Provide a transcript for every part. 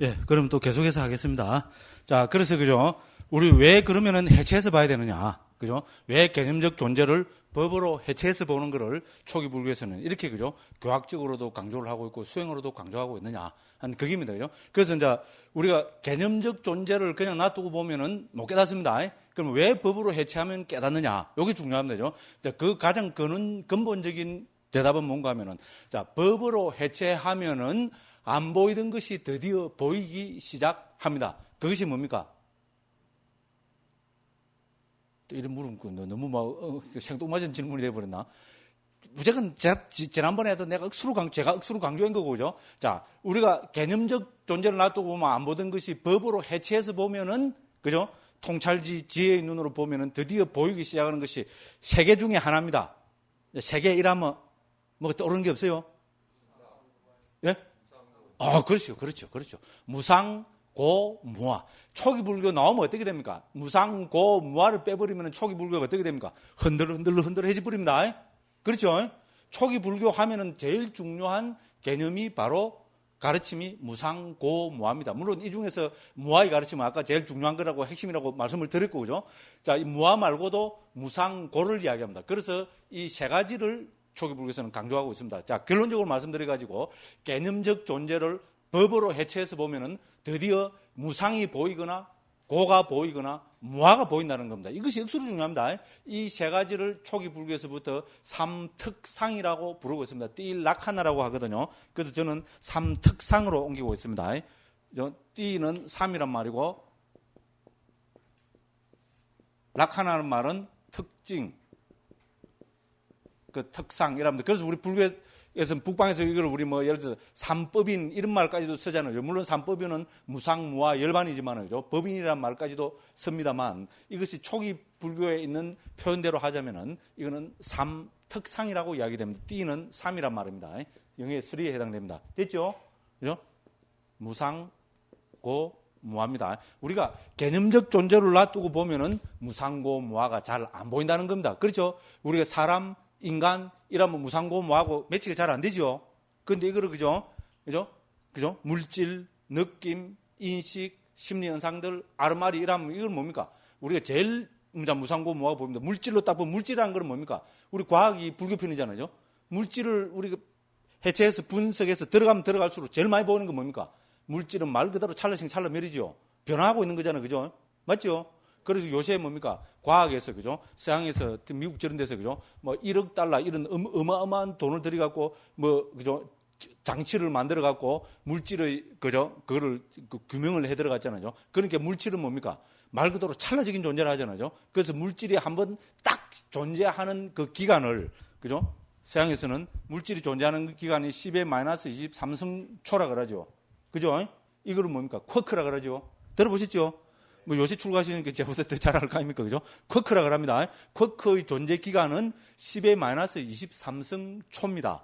예, 그럼 또 계속해서 하겠습니다. 자, 그래서 그죠? 우리 왜 그러면은 해체해서 봐야 되느냐? 그죠? 왜 개념적 존재를 법으로 해체해서 보는 거를 초기 불교에서는 이렇게 그죠? 교학적으로도 강조를 하고 있고 수행으로도 강조하고 있느냐? 한 그게입니다. 그죠? 그래서 이제 우리가 개념적 존재를 그냥 놔두고 보면은 못 깨닫습니다. 그럼 왜 법으로 해체하면 깨닫느냐? 이게 중요합니다. 그죠? 자, 그 가장 근본적인 대답은 뭔가 하면은 자, 법으로 해체하면은 안 보이던 것이 드디어 보이기 시작합니다. 그것이 뭡니까? 또 이런 물음 너무 막 생뚱맞은 질문이 되어버렸나? 무조건 제가 지난번에도 제가 억수로 강조한 거고, 그죠? 자, 우리가 개념적 존재를 놔두고 보면 안 보던 것이 법으로 해체해서 보면은, 그죠? 통찰지 지혜의 눈으로 보면은 드디어 보이기 시작하는 것이 세계 중에 하나입니다. 세계 일하면 뭐 떠오르는 게 없어요? 예? 그렇죠. 무상, 고, 무아. 초기 불교 나오면 어떻게 됩니까? 무상, 고, 무아를 빼버리면 초기 불교가 어떻게 됩니까? 흔들흔들해지 버립니다. 그렇죠? 초기 불교 하면은 제일 중요한 개념이 바로 가르침이 무상, 고, 무아입니다. 물론 이 중에서 무아의 가르침은 아까 제일 중요한 거라고 핵심이라고 말씀을 드렸고, 그죠? 자, 이 무아 말고도 무상, 고를 이야기합니다. 그래서 이 세 가지를 초기 불교에서는 강조하고 있습니다. 자, 결론적으로 말씀드려가지고 개념적 존재를 법으로 해체해서 보면은 드디어 무상이 보이거나 고가 보이거나 무아가 보인다는 겁니다. 이것이 억수로 중요합니다. 이 세 가지를 초기 불교에서부터 삼특상이라고 부르고 있습니다. 띠라카나라고 하거든요. 그래서 저는 삼특상으로 옮기고 있습니다. 띠는 삼이란 말이고 라카나는 말은 특징, 그 특상이랍니다. 그래서 우리 불교에서 북방에서 이걸 우리 뭐 예를 들어서 삼법인 이런 말까지도 쓰잖아요. 물론 삼법인은 무상, 무아, 열반이지만 그죠? 법인이라는 말까지도 씁니다만 이것이 초기 불교에 있는 표현대로 하자면은 이거는 삼특상이라고 이야기됩니다. 띠는 삼이란 말입니다. 영의 3에 해당됩니다. 됐죠? 그죠? 무상, 고, 무아입니다. 우리가 개념적 존재를 놔두고 보면은 무상고, 무아가 잘 안 보인다는 겁니다. 그렇죠? 우리가 사람, 인간, 이라면 무상고, 무아고 매치가 잘 안 되죠? 근데 이거를, 그죠? 물질, 느낌, 인식, 심리 현상들, 아르마리 이라면 이건 뭡니까? 우리가 제일 무상고, 무아고 보입니다. 물질로 딱 보면 물질이라는 건 뭡니까? 우리 과학이 불교편이잖아요. 물질을 우리가 해체해서 분석해서 들어가면 들어갈수록 제일 많이 보이는 건 뭡니까? 물질은 말 그대로 찰나씩 찰나멸이죠. 변화하고 있는 거잖아요. 그죠? 맞죠? 그래서 요새 뭡니까? 과학에서, 그죠? 서양에서, 미국 저런 데서, 그죠? 뭐 1억 달러, 이런 어마어마한 돈을 들여갖고, 뭐, 그죠? 장치를 만들어갖고, 물질의, 그죠? 그거를 규명을 해 들어갔잖아요. 그러니까 물질은 뭡니까? 말 그대로 찰나적인 존재를 하잖아요. 그래서 물질이 한번 딱 존재하는 그 기간을, 그죠? 서양에서는 물질이 존재하는 그 기간이 10의 마이너스 23승초라 그러죠. 그죠? 이거를 뭡니까? 쿼크라 그러죠. 들어보셨죠? 뭐 요새 출가하시는 게 제보다 더 잘 알 거 아닙니까? 그죠? 쿼크라 그럽니다. 쿼크의 존재 기간은 10의 마이너스 23승초입니다.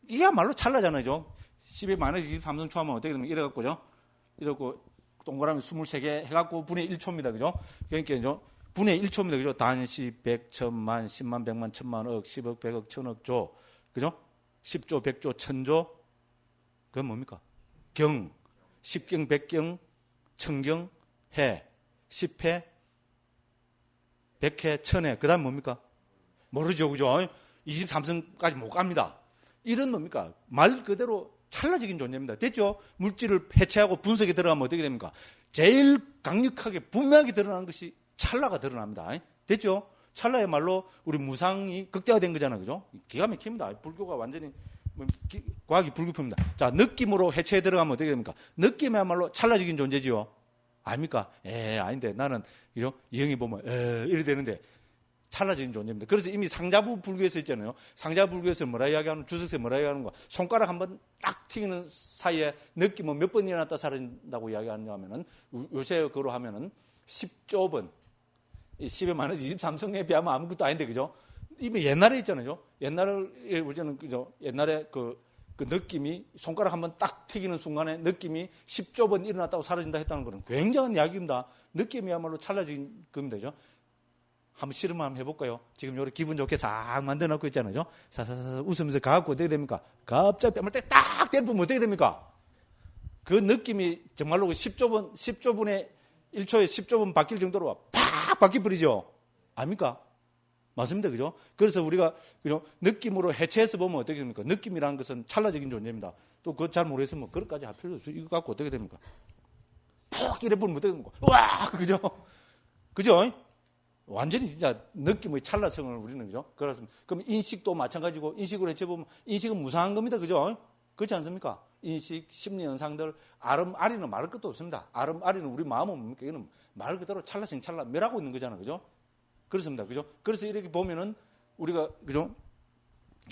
이게야말로 찰나잖아요. 10의 마이너스 23승초 하면 어떻게 되면 이래갖고죠? 이러고 동그라미 23개 해갖고 분의 1초입니다. 그죠? 그러니까 분의 1초입니다. 그죠? 단시, 100, 1000만, 10만, 100만, 1000만, 억, 10억, 100억, 1000억, 조. 그죠? 10조, 100조, 1000조. 그건 뭡니까? 경, 10경, 100경, 1000경, 해, 10회, 100회, 1000회. 그 다음 뭡니까? 모르죠. 그죠? 23승까지 못 갑니다. 이런 뭡니까? 말 그대로 찰나적인 존재입니다. 됐죠? 물질을 해체하고 분석에 들어가면 어떻게 됩니까? 제일 강력하게 분명하게 드러나는 것이 찰나가 드러납니다. 됐죠? 찰나야말로 우리 무상이 극대화된 거잖아요. 그죠? 기가 막힙니다. 불교가 완전히 과학이 불교표입니다. 자, 느낌으로 해체에 들어가면 어떻게 됩니까? 느낌이야말로 찰나적인 존재지요. 아닙니까? 아닌데 나는 그죠? 이형이 보면 이래 되는데 찰나적인 존재입니다. 그래서 이미 상자부 불교에서 있잖아요. 상자부 불교에서 뭐라 이야기하는 주석에서 뭐라 이야기하는 거? 손가락 한번 딱 튀기는 사이에 느낌은 몇 번 일어났다 사라진다고 이야기하냐 하면은 요새 그거로 하면은 10조 번. 10에 마이너스 23승에 비하면 아무것도 아닌데 그죠? 이미 옛날에 있잖아요. 옛날에 우리는 그죠? 옛날에 그 느낌이 손가락 한번 딱 튀기는 순간에 느낌이 10조 번 일어났다고 사라진다 했다는 것은 굉장한 이야기입니다. 느낌이야말로 찰나적인 겁니다. 그죠? 한번 실험 한번 해볼까요? 지금 요렇게 기분 좋게 싹 만들어 놓고 있잖아요. 사사사 웃으면서 가갖고 어떻게 됩니까? 갑자기 뺨을 딱 때려보면 어떻게 됩니까? 그 느낌이 정말로 10조분의 1초에 10조분 바뀔 정도로 팍 바뀌어버리죠. 아닙니까? 맞습니다. 그죠? 그래서 우리가, 그죠? 느낌으로 해체해서 보면 어떻게 됩니까? 느낌이라는 것은 찰나적인 존재입니다. 또 그거 잘 모르겠으면 그것까지 할 필요 없어요. 이거 갖고 어떻게 됩니까? 푹 이래 보면 어떻게 됩니까? 와! 그죠? 그죠? 완전히 진짜 느낌의 찰나성을 우리는, 그죠? 그렇습니다. 그럼 인식도 마찬가지고, 인식으로 해체해보면, 인식은 무상한 겁니다. 그죠? 그렇지 않습니까? 인식, 심리 현상들, 아리는 말할 것도 없습니다. 아리는 우리 마음은 뭡니까? 이거는 말 그대로 찰나성 멸하고 있는 거잖아요. 그죠? 그렇습니다. 그죠? 그래서 이렇게 보면은 우리가, 그죠?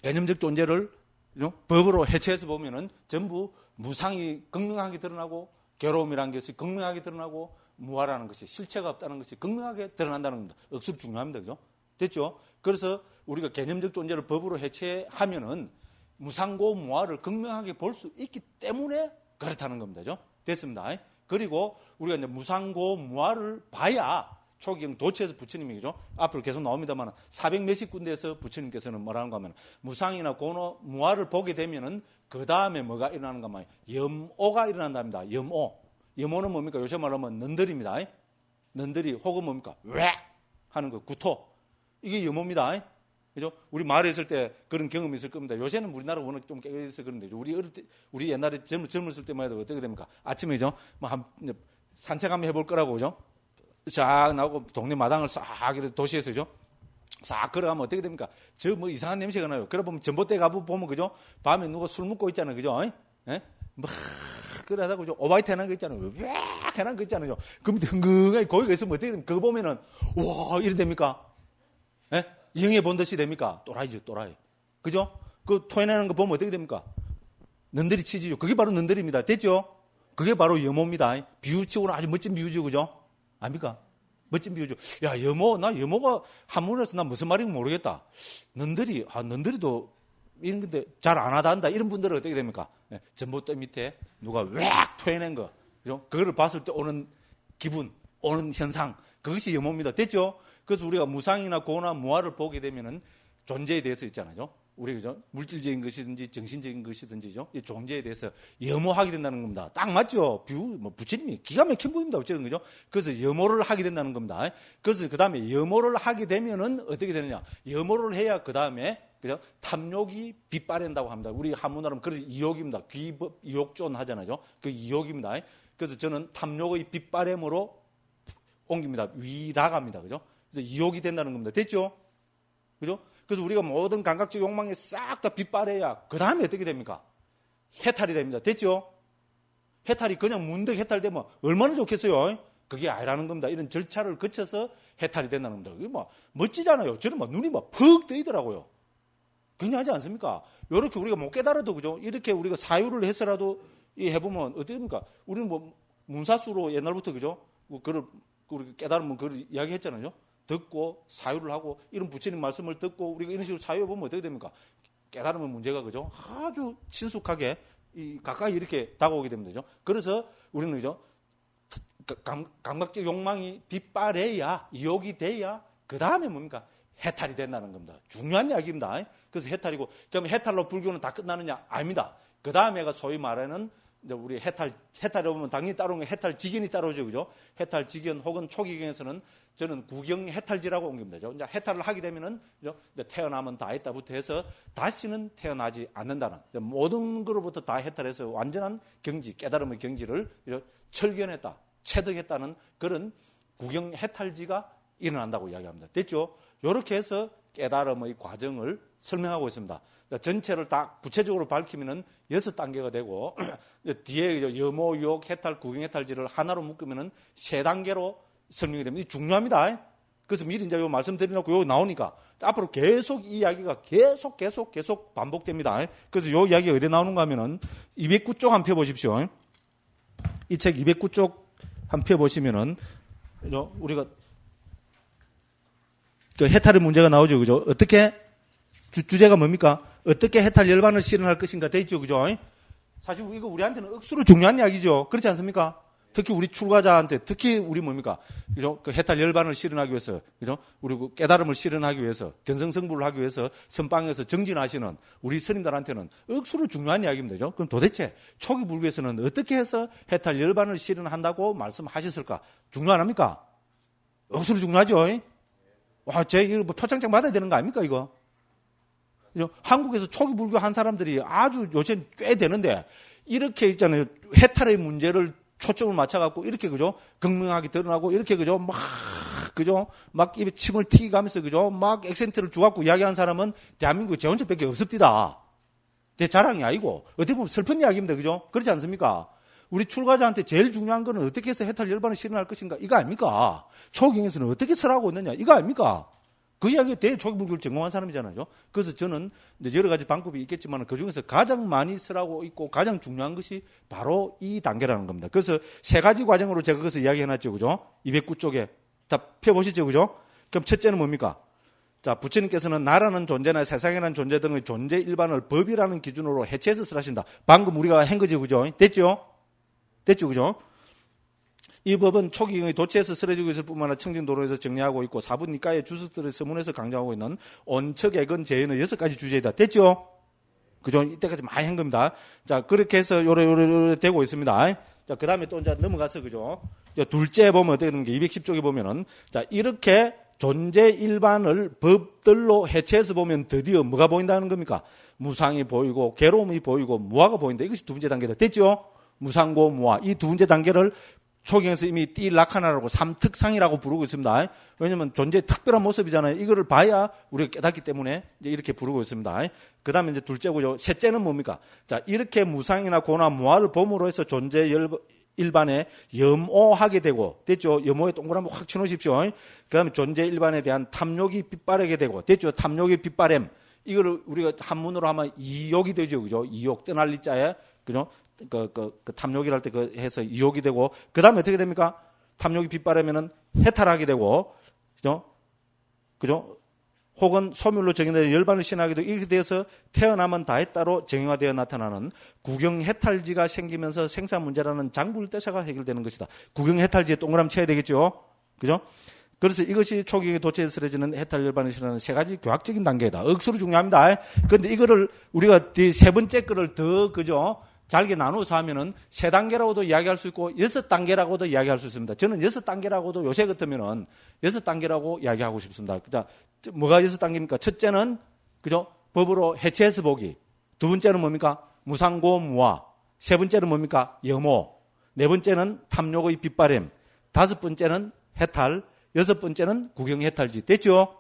개념적 존재를, 그죠? 법으로 해체해서 보면은 전부 무상이 극명하게 드러나고, 괴로움이라는 것이 극명하게 드러나고, 무아라는 것이 실체가 없다는 것이 극명하게 드러난다는 겁니다. 억수로 중요합니다. 그죠? 됐죠? 그래서 우리가 개념적 존재를 법으로 해체하면은 무상고 무아를 극명하게 볼 수 있기 때문에 그렇다는 겁니다. 그죠? 됐습니다. 그리고 우리가 이제 무상고 무아를 봐야 초기형 도처에서 부처님이, 그죠? 앞으로 계속 나옵니다만 400 몇십 군데에서 부처님께서는 뭐라는가 하면 무상이나 고노 무아를 보게 되면은 그 다음에 뭐가 일어나는가 하면 염오가 일어난답니다. 염오는 뭡니까? 요새 말하면 넌들입니다. 넌들이 혹은 뭡니까? 왜 하는 거, 구토. 이게 염오입니다. 그죠? 우리 마을에 있을 때 그런 경험이 있을 겁니다. 요새는 우리나라 워낙 좀 깨끗해서 그런데 우리 어릴 때, 우리 옛날에 젊었을 때만 해도 어떻게 됩니까? 아침에죠? 뭐 산책 한번 해볼 거라고, 그죠? 쫙 나오고 동네 마당을 싹 이렇게 도시에서죠? 싹 걸어가면 어떻게 됩니까? 저 뭐 이상한 냄새가 나요. 그래 보면 전봇대 가보면, 그죠? 밤에 누가 술 먹고 있잖아요. 그죠? 예? 막 그래 하다가 그죠? 오바이트 해놓은 거 있잖아요. 왜 해놓은 거 있잖아요. 그럼 흥흥하게 거기가 있으면 어떻게 됩니까? 그거 보면은, 와, 이래 됩니까? 예? 영해 본 듯이 됩니까? 또라이죠, 또라이. 그죠? 그 토해내는 거 보면 어떻게 됩니까? 넌들이 치지죠. 그게 바로 넌들입니다. 됐죠? 그게 바로 염호입니다. 비유치고는 아주 멋진 비유죠. 그죠? 압니까? 멋진 비유죠. 야, 나 염호가 한문에서 나 무슨 말인지 모르겠다. 넌들이도 이런 건데 잘 안 하단다. 이런 분들은 어떻게 됩니까? 예, 전봇대 밑에 누가 웩 토해낸 거. 그죠? 그거를 봤을 때 오는 기분, 오는 현상. 그것이 염호입니다. 됐죠? 그래서 우리가 무상이나 고나 무아를 보게 되면은 존재에 대해서 있잖아요. 우리, 그죠? 물질적인 것이든지 정신적인 것이든지죠. 이 존재에 대해서 염호하게 된다는 겁니다. 딱 맞죠? 부처님이 기가 막힌 분입니다. 어쨌든, 그죠? 그래서 염호를 하게 된다는 겁니다. 그래서 그 다음에 염호를 하게 되면은 어떻게 되느냐? 염호를 해야 그 다음에, 그죠? 탐욕이 빗발한다고 합니다. 우리 한문어로 그래서 이욕입니다. 귀법, 이욕존 하잖아요. 그 이욕입니다. 그래서 저는 탐욕의 빗발함으로 옮깁니다. 위락합니다. 그죠? 그래서 이욕이 된다는 겁니다. 됐죠? 그죠? 그래서 우리가 모든 감각적 욕망에 싹 다 빗발해야 그 다음에 어떻게 됩니까? 해탈이 됩니다. 됐죠? 해탈이 그냥 문득 해탈되면 얼마나 좋겠어요? 그게 아니라는 겁니다. 이런 절차를 거쳐서 해탈이 된다는 겁니다. 그게 뭐 멋지잖아요. 저는 막 눈이 막 푹 뜨이더라고요. 굉장하지 않습니까? 이렇게 우리가 못 깨달아도, 그죠? 이렇게 우리가 사유를 해서라도 해보면 어떻게 됩니까? 우리는 뭐 문사수로 옛날부터, 그죠? 그걸 우리 깨달으면 그걸 이야기했잖아요. 듣고 사유를 하고 이런 부처님 말씀을 듣고 우리가 이런 식으로 사유해보면 어떻게 됩니까? 깨달으면 문제가, 그죠? 아주 친숙하게 가까이 이렇게 다가오게 됩니다. 그죠? 그래서 우리는, 그죠? 감각적 욕망이 빗발해야, 이욕이 돼야 그 다음에 뭡니까? 해탈이 된다는 겁니다. 중요한 이야기입니다. 그래서 해탈이고, 그럼 해탈로 불교는 다 끝나느냐? 아닙니다. 그 다음에가 소위 말하는 이제 우리 해탈이 오면 당연히 따라오는 게 해탈직견이 따라오죠. 그죠? 해탈직견 혹은 초기경에서는 저는 구경 해탈지라고 옮깁니다. 이제 해탈을 하게 되면은, 이제 태어나면 다 했다부터 해서 다시는 태어나지 않는다는, 모든 것으로부터 다 해탈해서 완전한 경지, 깨달음의 경지를 철견했다, 체득했다는 그런 구경 해탈지가 일어난다고 이야기합니다. 됐죠? 이렇게 해서 깨달음의 과정을 설명하고 있습니다. 전체를 다 구체적으로 밝히면은 6단계가 되고, 뒤에 염호, 유혹, 해탈, 구경 해탈지를 하나로 묶으면은 3단계로 설명이 됩니다. 중요합니다. 그래서 미리 이제 말씀드리려고 여기 나오니까 앞으로 계속 이 이야기가 계속 반복됩니다. 그래서 이 이야기가 어디 나오는가 하면은 209쪽 한 펴 보십시오. 이 책 209쪽 한 펴 보시면은 우리가 그 해탈의 문제가 나오죠. 그죠? 어떻게 주제가 뭡니까? 어떻게 해탈 열반을 실현할 것인가 돼 있죠. 그죠? 사실 이거 우리한테는 억수로 중요한 이야기죠. 그렇지 않습니까? 특히 우리 출가자한테, 특히 우리 뭡니까? 그죠? 그 해탈 열반을 실현하기 위해서, 그죠? 우리 그 깨달음을 실현하기 위해서, 견성성불을 하기 위해서 선방에서 정진하시는 우리 스님들한테는 억수로 중요한 이야기입니다. 그죠? 그럼 도대체 초기 불교에서는 어떻게 해서 해탈 열반을 실현한다고 말씀하셨을까? 중요 안 합니까? 억수로 중요하죠? 와, 이거 뭐 표창장 받아야 되는 거 아닙니까, 이거? 그죠? 한국에서 초기 불교 한 사람들이 아주 요새 꽤 되는데, 이렇게 있잖아요. 해탈의 문제를 초점을 맞춰갖고, 이렇게, 그죠? 극명하게 드러나고, 이렇게, 그죠? 그죠? 막 입에 침을 튀기면서, 그죠? 막 액센트를 주갖고 이야기하는 사람은 대한민국에 제 혼자밖에 없습니다. 제 자랑이 아니고, 어떻게 보면 슬픈 이야기입니다. 그죠? 그렇지 않습니까? 우리 출가자한테 제일 중요한 거는 어떻게 해서 해탈 열반을 실현할 것인가? 이거 아닙니까? 초경에서는 어떻게 설하고 있느냐? 이거 아닙니까? 그 이야기가 대초기 불교를 전공한 사람이잖아요. 그래서 저는 여러 가지 방법이 있겠지만 그 중에서 가장 많이 설하고 있고 가장 중요한 것이 바로 이 단계라는 겁니다. 그래서 세 가지 과정으로 제가 그것을 이야기해놨죠. 그죠? 209쪽에. 다 펴보시죠. 그죠? 그럼 첫째는 뭡니까? 자, 부처님께서는 나라는 존재나 세상이라는 존재 등의 존재 일반을 법이라는 기준으로 해체해서 설하신다. 방금 우리가 한 거죠. 그죠? 됐죠? 됐죠. 그죠? 이 법은 초기경의 도체에서 쓰러지고 있을 뿐만 아니라 청진도로에서 정리하고 있고 사부니까의 주석들의 서문에서 강조하고 있는 온척액은 제연의 6가지 주제이다. 됐죠? 그죠? 이때까지 많이 한 겁니다. 자, 그렇게 해서 요래 되고 있습니다. 자, 그 다음에 또 이제 넘어가서, 그죠? 둘째 보면 어떻게 되는 게 210쪽에 보면은, 자, 이렇게 존재 일반을 법들로 해체해서 보면 드디어 뭐가 보인다는 겁니까? 무상이 보이고, 괴로움이 보이고, 무아가 보인다. 이것이 두 번째 단계다. 됐죠? 무상고, 무아. 이 두 번째 단계를 초경에서 이미 띠라카나라고 삼특상이라고 부르고 있습니다. 왜냐하면 존재의 특별한 모습이잖아요. 이거를 봐야 우리가 깨닫기 때문에 이제 이렇게 부르고 있습니다. 그 다음에 이제 둘째고요. 셋째는 뭡니까? 자, 이렇게 무상이나 고나 무아를 봄으로 해서 존재 일반에 염오하게 되고, 됐죠? 염오에 동그라미 확 쳐놓으십시오. 그 다음에 존재 일반에 대한 탐욕이 빗바르게 되고, 됐죠? 탐욕이 빗바램. 이거를 우리가 한문으로 하면 이욕이 되죠. 그죠? 이욕, 떠날리 자에, 그죠? 그 탐욕이랄 때 그 해서 이욕이 되고, 그 다음에 어떻게 됩니까? 탐욕이 빗바르면은 해탈하게 되고, 그죠? 혹은 소멸로 정의되는 열반을 신하게 되고, 이렇게 돼서 태어나면 다 했다로 정의화되어 나타나는 구경해탈지가 생기면서 생사 문제라는 장불대사가 해결되는 것이다. 구경해탈지에 동그라미 쳐야 되겠죠? 그죠? 그래서 이것이 초기에 도체에 쓰러지는 해탈 열반을 신하는 세 가지 교학적인 단계이다. 억수로 중요합니다. 그런데 이거를 우리가 세 번째 거를 더, 그죠? 잘게 나누어서 하면은 세 단계라고도 이야기할 수 있고 6단계라고도 이야기할 수 있습니다. 저는 6단계라고도 요새 같으면은 6단계라고 이야기하고 싶습니다. 자, 뭐가 6단계입니까? 첫째는, 그죠? 법으로 해체해서 보기. 두 번째는 뭡니까? 무상고 무아. 세 번째는 뭡니까? 염오. 네 번째는 탐욕의 빗바램. 다섯 번째는 해탈. 여섯 번째는 구경해탈지. 됐죠?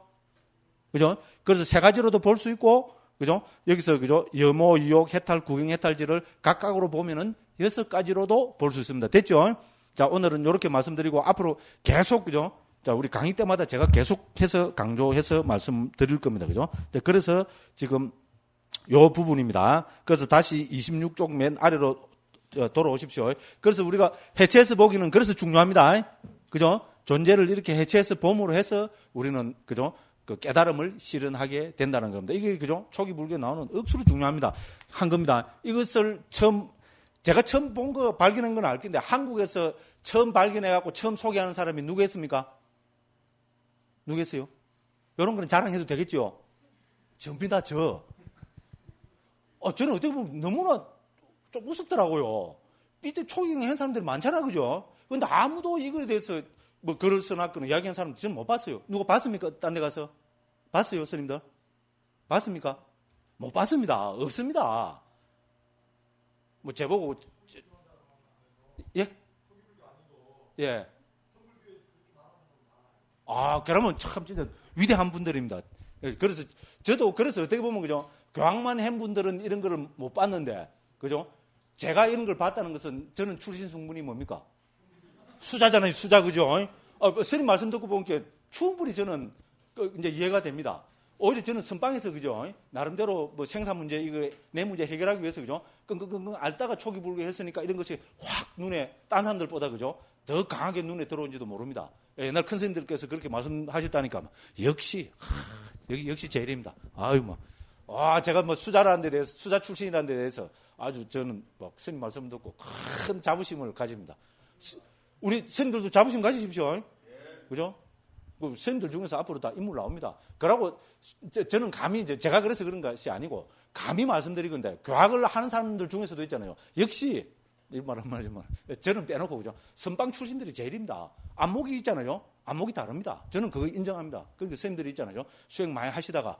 그죠? 그래서 세 가지로도 볼 수 있고, 그죠? 여기서, 그죠? 염오, 유욕, 해탈, 구경해탈지를 각각으로 보면은 6가지로도 볼 수 있습니다. 됐죠? 자, 오늘은 이렇게 말씀드리고 앞으로 계속, 그죠? 자, 우리 강의 때마다 제가 계속해서 강조해서 말씀드릴 겁니다. 그죠? 자, 그래서 지금 요 부분입니다. 그래서 다시 26쪽 맨 아래로 돌아오십시오. 그래서 우리가 해체해서 보기는 그래서 중요합니다. 그죠? 존재를 이렇게 해체해서 봄으로 해서 우리는, 그죠? 그 깨달음을 실현하게 된다는 겁니다. 이게, 그죠? 초기 불교에 나오는 억수로 중요합니다. 한 겁니다. 이것을 제가 처음 본 거 발견한 건 알 건데, 한국에서 처음 발견해갖고 처음 소개하는 사람이 누구였습니까? 누구였어요? 이런 거는 자랑해도 되겠죠? 전부다, 저는 어떻게 보면 너무나 좀 우습더라고요. 이때 초기경에 한 사람들이 많잖아, 그죠? 근데 아무도 이거에 대해서 뭐 글을 써놨거나 이야기한 사람 저는 못 봤어요. 누가 봤습니까? 딴 데 가서? 봤어요, 스님들? 봤습니까? 못 봤습니다. 없습니다. 뭐 제보고 예? 예. 아, 그러면 참 진짜 위대한 분들입니다. 그래서 저도 그래서 어떻게 보면 그죠? 교황만 한 분들은 이런 거를 못 봤는데, 그죠? 제가 이런 걸 봤다는 것은 저는 출신 성분이 뭡니까? 수자잖아요, 수자, 그죠? 스님 말씀 듣고 보니까 충분히 저는 이제 이해가 됩니다. 오히려 저는 선방에서, 그죠? 나름대로 뭐 생산 문제, 이거 내 문제 해결하기 위해서, 그죠? 끙끙끙끙 앓다가 초기 불교 했으니까 이런 것이 확 눈에, 딴 사람들보다, 그죠? 더 강하게 눈에 들어온지도 모릅니다. 옛날 큰 스님들께서 그렇게 말씀하셨다니까. 역시 제일입니다. 아유, 제가 뭐 수자라는 데 대해서, 수자 출신이라는 데 대해서 아주 저는 막 스님 말씀 듣고 큰 자부심을 가집니다. 우리 선생님들도 자부심 가지십시오. 그죠? 선생님들 중에서 앞으로 다 인물 나옵니다. 그러고 저는 감히 제가 그래서 그런 것이 아니고 감히 말씀드리건데 교학을 하는 사람들 중에서도 있잖아요. 역시 이 말은 말이지만 저는 빼놓고 그죠? 선방 출신들이 제일입니다. 안목이 있잖아요. 안목이 다릅니다. 저는 그거 인정합니다. 그러니까 선생님들이 있잖아요. 수행 많이 하시다가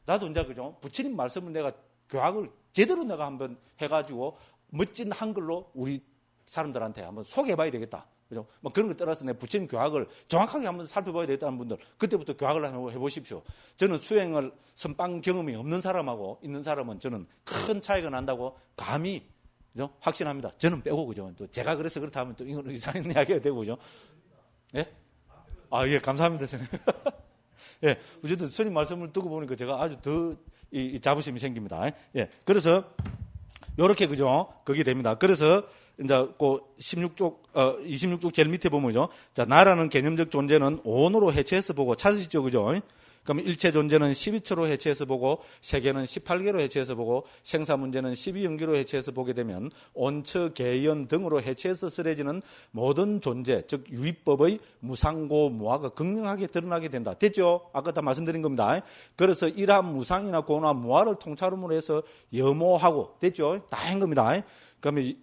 나도 이제 그죠? 부처님 말씀을 내가 교학을 제대로 내가 한번 해가지고 멋진 한글로 우리 사람들한테 한번 소개해봐야 되겠다. 그죠? 뭐 그런 것 따라서 내 부처님 교학을 정확하게 한번 살펴봐야 되겠다는 분들, 그때부터 교학을 한번 해보십시오. 저는 수행을 선방 경험이 없는 사람하고 있는 사람은 저는 큰 차이가 난다고 감히 그죠? 확신합니다. 저는 빼고 그죠? 또 제가 그래서 그렇다 하면 또 이건 이상한 이야기가 되고 그죠? 예? 예, 감사합니다, 선생님. 예, 어쨌든 스님 말씀을 듣고 보니까 제가 아주 더 이 자부심이 생깁니다. 예, 그래서 요렇게 그죠? 그게 됩니다. 그래서 이제 그 26쪽 제일 밑에 보면 그죠? 자, 나라는 개념적 존재는 온으로 해체해서 보고 찾으시죠, 그죠? 그럼 일체 존재는 12처로 해체해서 보고 세계는 18개로 해체해서 보고 생사 문제는 12연기로 해체해서 보게 되면 온처, 개연 등으로 해체해서 쓰여지는 모든 존재, 즉 유의법의 무상고 무아가 극명하게 드러나게 된다. 됐죠? 아까 다 말씀드린 겁니다. 그래서 이러한 무상이나 고나 무아를 통찰음으로 해서 염오하고 됐죠? 다 한 겁니다. 그러면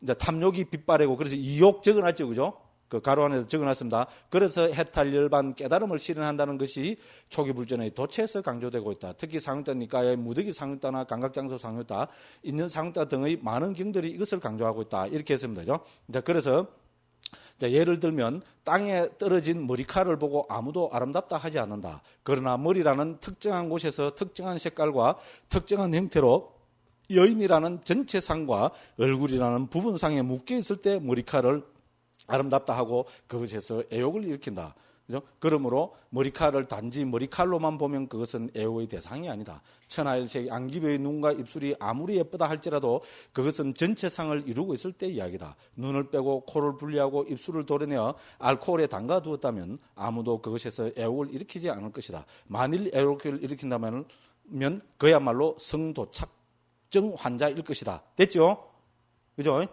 이제 탐욕이 빗바래고 그래서 이욕 적어놨죠, 그죠? 그 가로 안에서 적어놨습니다. 그래서 해탈 열반 깨달음을 실현한다는 것이 초기 불전의 도체에서 강조되고 있다. 특히 상유따 니까의 무득이 상유따나 감각장소 상유따, 인연 상유따 등의 많은 경들이 이것을 강조하고 있다. 이렇게 했습니다. 그죠? 자, 그래서 예를 들면 땅에 떨어진 머리칼을 보고 아무도 아름답다 하지 않는다. 그러나 머리라는 특정한 곳에서 특정한 색깔과 특정한 형태로 여인이라는 전체상과 얼굴이라는 부분상에 묶여 있을 때 머리칼을 아름답다 하고 그것에서 애욕을 일으킨다. 그죠? 그러므로 머리칼을 단지 머리칼로만 보면 그것은 애욕의 대상이 아니다. 천하일색 안기부의 눈과 입술이 아무리 예쁘다 할지라도 그것은 전체상을 이루고 있을 때 이야기다. 눈을 빼고 코를 분리하고 입술을 도려내어 알코올에 담가 두었다면 아무도 그것에서 애욕을 일으키지 않을 것이다. 만일 애욕을 일으킨다면 그야말로 성도착증 환자일 것이다. 됐죠? 그죠?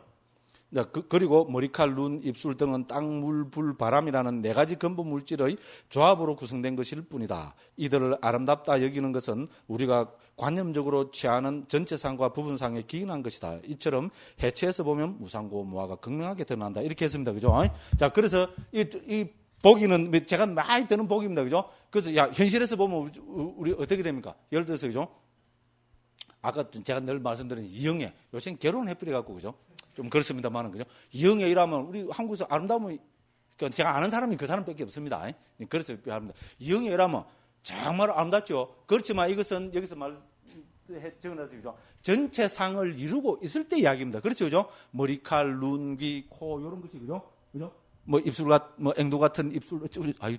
그리고 머리칼, 눈, 입술 등은 땅, 물, 불, 바람이라는 네 가지 근본 물질의 조합으로 구성된 것일 뿐이다. 이들을 아름답다 여기는 것은 우리가 관념적으로 취하는 전체상과 부분상에 기인한 것이다. 이처럼 해체해서 보면 무상고 무아가 극명하게 드러난다. 이렇게 했습니다. 그죠? 자, 그래서 이 보기는 제가 많이 드는 보기입니다. 그죠? 그래서 현실에서 보면 우리 어떻게 됩니까? 예를 들어서 그죠? 아까 제가 늘 말씀드린 이영애, 요새는 결혼해버려갖고 그죠? 좀 그렇습니다만은 그죠? 이영애 이라면 우리 한국에서 아름다움이 그러니까 제가 아는 사람이 그 사람밖에 없습니다. 그래서 합니다. 이영애 이라면 정말 아름답죠. 그렇지만 이것은 여기서 적어놨어요. 그죠? 전체 상을 이루고 있을 때 이야기입니다. 그렇죠, 그죠? 머리칼, 눈, 귀, 코 이런 것이 그죠? 그죠? 뭐 입술 뭐 앵두 같은 입술,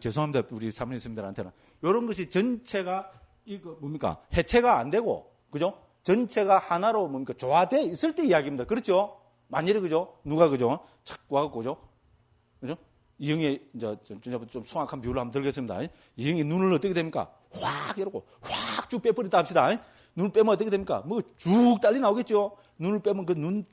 죄송합니다, 우리 사모님들한테는 이런 것이 전체가 이거 뭡니까? 해체가 안 되고 그죠? 전체가 하나로 뭡니까? 조화돼 있을 때 이야기입니다. 그렇죠? 만일에 그죠? 누가 그죠? 착 와갖고 그죠? 그죠? 이형이 이제 좀 숭악한 비유를 한번 들겠습니다. 이형이 눈을 어떻게 됩니까? 확 이러고 확 쭉 빼버리다 합시다. 눈을 빼면 어떻게 됩니까? 뭐 쭉 딸리 나오겠죠? 눈을 빼면 그 눈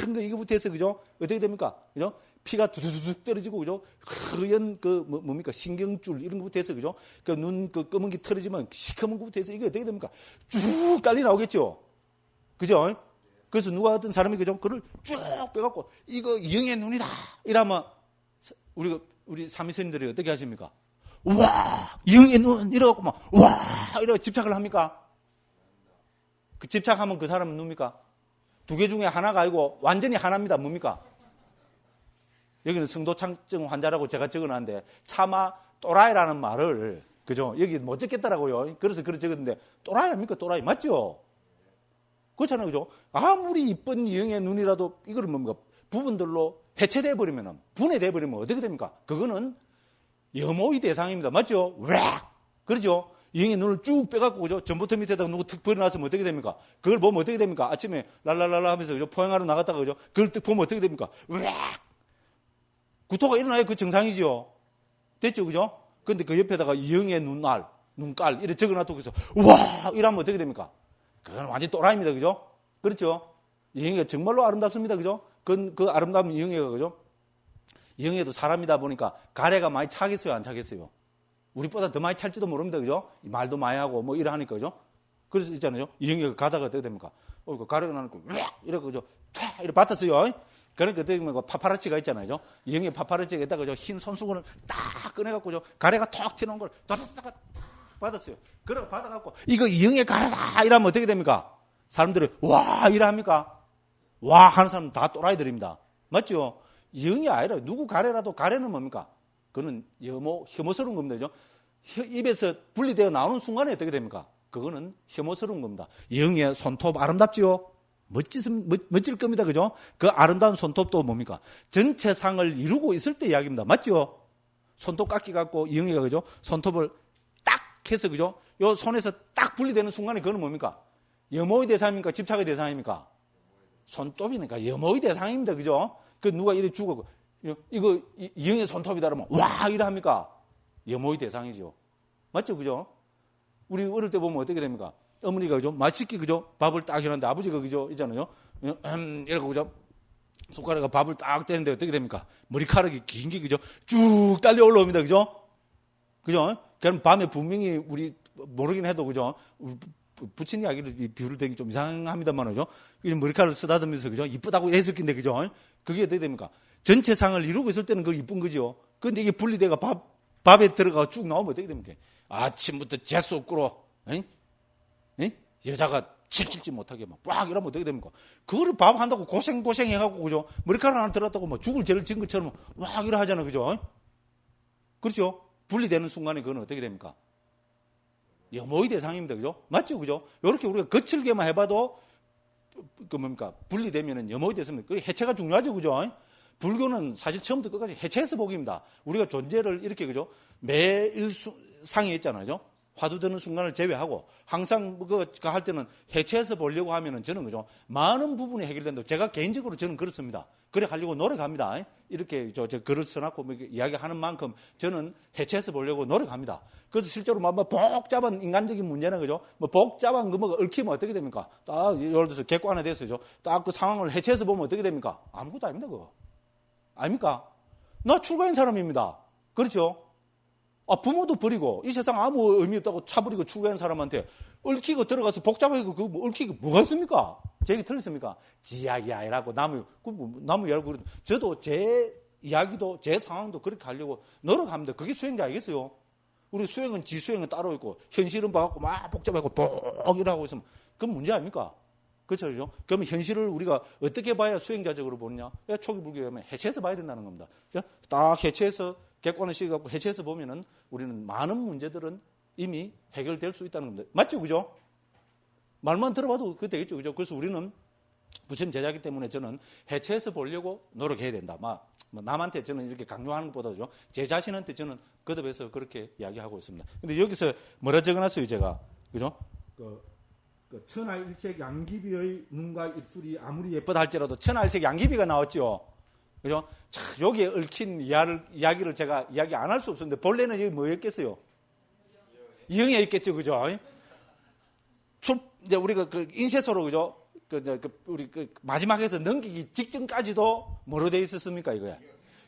큰 거 이거부터 해서 그죠? 어떻게 됩니까? 그죠? 피가 두두둑 떨어지고 그죠? 하얀 그 뭡니까? 신경줄 이런 것부터 해서 그죠? 그 눈 그 검은 게 털어지면 시커먼 것부터 해서 이게 어떻게 됩니까? 쭉 딸리 나오겠죠? 그죠? 그래서 누가 어떤 사람이 그죠? 그를 쭉 빼갖고 이거 이형의 눈이다 이러면 우리 사미선들이 어떻게 하십니까? 와 이형의 눈 이러갖고 막 와 이러고 집착을 합니까? 그 집착하면 그 사람은 누굽니까? 두 개 중에 하나가 아니고 완전히 하나입니다. 뭡니까? 여기는 성도착증 환자라고 제가 적어놨는데 차마 또라이라는 말을 그죠? 여기 못 적겠더라고요. 그래서 그렇게 적었는데 또라이 아닙니까? 또라이 맞죠? 그렇잖아요. 그죠? 아무리 이쁜 이형의 눈이라도 이걸 뭡니까? 부분들로 해체돼 버리면 분해돼 버리면 어떻게 됩니까? 그거는 염오의 대상입니다. 맞죠? 왜? 그렇죠? 이형의 눈을 쭉 빼갖고 그죠? 전부터 밑에다가 누구 툭 버려놨으면 어떻게 됩니까? 그걸 보면 어떻게 됩니까? 아침에 랄랄랄라 하면서 그죠? 포항하러 나갔다가 그죠? 그걸 딱 보면 어떻게 됩니까? 왜? 구토가 일어나야 그 정상이죠. 됐죠, 그죠? 근데 그 옆에다가 이형의 눈깔 이렇게 적어놔두고 해서 와 이러면 어떻게 됩니까? 그건 완전 또라이입니다, 그죠? 그렇죠? 이형이가 정말로 아름답습니다, 그죠? 그 아름다운 이형이가 그죠? 이영애도 사람이다 보니까 가래가 많이 차겠어요, 안 차겠어요? 우리보다 더 많이 찰지도 모릅니다, 그죠? 말도 많이 하고 뭐 이러하니까, 그죠? 그래서 있잖아요. 이영애가 가다가 어떻게 됩니까? 가래가 나니까 이렇게 그죠? 이렇게 받았어요. 그러니까 어떻게 보면 파파라치가 있잖아요. 이영애 파파라치가 있다가 흰 손수건을 딱 꺼내갖고 가래가 톡 튀어나온 걸 다다다가 받았어요. 그래 받아갖고 이거 이영애 가래다 이러면 어떻게 됩니까? 사람들이 와 이러합니까? 와 하는 사람 다 또라이들입니다. 맞죠? 이영애 아니라 누구 가래라도 가래는 뭡니까? 그거는 혐오스러운 겁니다. 입에서 분리되어 나오는 순간에 어떻게 됩니까? 그거는 혐오스러운 겁니다. 이영애 손톱 아름답지요? 멋질 겁니다. 그죠? 그 아름다운 손톱도 뭡니까? 전체 상을 이루고 있을 때 이야기입니다. 맞죠? 손톱 깎이 갖고 이영애가 그죠? 손톱을 딱 해서 그죠? 요 손에서 딱 분리되는 순간에 그거는 뭡니까? 염호의 대상입니까? 집착의 대상입니까? 손톱이니까 염호의 대상입니다. 그죠? 그 누가 이래 죽어. 이거 이영애 손톱이다 그러면 와 이래 합니까? 염호의 대상이죠. 맞죠? 그죠? 우리 어릴 때 보면 어떻게 됩니까? 어머니가 그죠? 맛있게 그죠? 밥을 딱 해놨는데 아버지가 그죠? 있잖아요. 이렇게 그죠? 손가락에 밥을 딱 떼는데 어떻게 됩니까? 머리카락이 긴 게 그죠? 쭉 딸려 올라옵니다. 그죠? 그죠? 그럼 밤에 분명히 우리 모르긴 해도 그죠? 부친 이야기를 비유를 대기 좀 이상합니다만 그죠? 머리카락을 쓰다듬으면서 그죠? 이쁘다고 애석인데 그죠? 그게 어떻게 됩니까? 전체 상을 이루고 있을 때는 그거 이쁜 거죠. 그런데 이게 분리돼가 밥에 들어가 쭉 나오면 어떻게 됩니까? 아침부터 재수 없고 여자가 칠칠지 못하게 막 이러면 어떻게 됩니까? 그거를 밥 한다고 고생 해갖고 그죠? 머리카락 하나 들었다고 뭐 죽을 죄를 진 것처럼 막 이러 하잖아, 그죠? 그렇죠? 분리되는 순간에 그건 어떻게 됩니까? 염호의 대상입니다, 그죠? 맞죠, 그죠? 이렇게 우리가 거칠게만 해봐도 그 뭡니까? 분리되면은 염호의 대상입니다. 그 해체가 중요하죠, 그죠? 불교는 사실 처음부터 끝까지 해체해서 복입니다. 우리가 존재를 이렇게 그죠? 매일 상에 있잖아요, 그죠? 화두 드는 순간을 제외하고 항상 그거 할 때는 해체해서 보려고 하면은 저는 그죠 많은 부분이 해결된다고 제가 개인적으로 저는 그렇습니다. 그래 가려고 노력합니다. 이렇게 저 글을 써놨고 뭐 이야기하는 만큼 저는 해체해서 보려고 노력합니다. 그래서 실제로 뭐 복잡한 인간적인 문제는 그죠 뭐 복잡한 거 뭐 얽히면 어떻게 됩니까? 딱 예를 들어서 객관화 됐어요. 딱 그 상황을 해체해서 보면 어떻게 됩니까? 아무것도 아닙니다 그거. 아닙니까? 나 출가인 사람입니다. 그렇죠? 부모도 버리고 이 세상 아무 의미 없다고 차버리고 출가한 사람한테 얽히고 들어가서 복잡하고 그 얽히고 뭐가 있습니까? 제 얘기 틀렸습니까? 지 이야기 아니라고 나무 이야기하고 저도 제 이야기도 제 상황도 그렇게 하려고 노력합니다. 그게 수행자 아니겠어요? 우리 수행은 지수행은 따로 있고 현실은 봐갖고 막 복잡하고 이러고 있으면 그건 문제 아닙니까? 그렇죠? 그러면 현실을 우리가 어떻게 봐야 수행자적으로 보느냐? 초기 불교에 해체해서 봐야 된다는 겁니다. 딱 해체해서 객관을 시켜갖고 해체해서 보면은 우리는 많은 문제들은 이미 해결될 수 있다는 겁니다. 맞죠? 그죠? 말만 들어봐도 그게 되겠죠. 그죠? 그래서 우리는 부처님 제자이기 때문에 저는 해체해서 보려고 노력해야 된다. 남한테 저는 이렇게 강요하는 것보다죠. 제 자신한테 저는 거듭해서 그렇게 이야기하고 있습니다. 근데 여기서 뭐라 적어놨어요, 제가. 그죠? 천하일색 양귀비의 눈과 입술이 아무리 예쁘다 할지라도 천하일색 양귀비가 나왔죠. 그죠? 여기에 얽힌 이야기를 제가 이야기 안 할 수 없었는데, 본래는 여기 뭐였겠어요? 이영애 있겠죠, 그죠? 이제 우리가 인쇄소로, 그죠? 우리 마지막에서 넘기기 직전까지도 뭐로 돼 있었습니까, 이거야?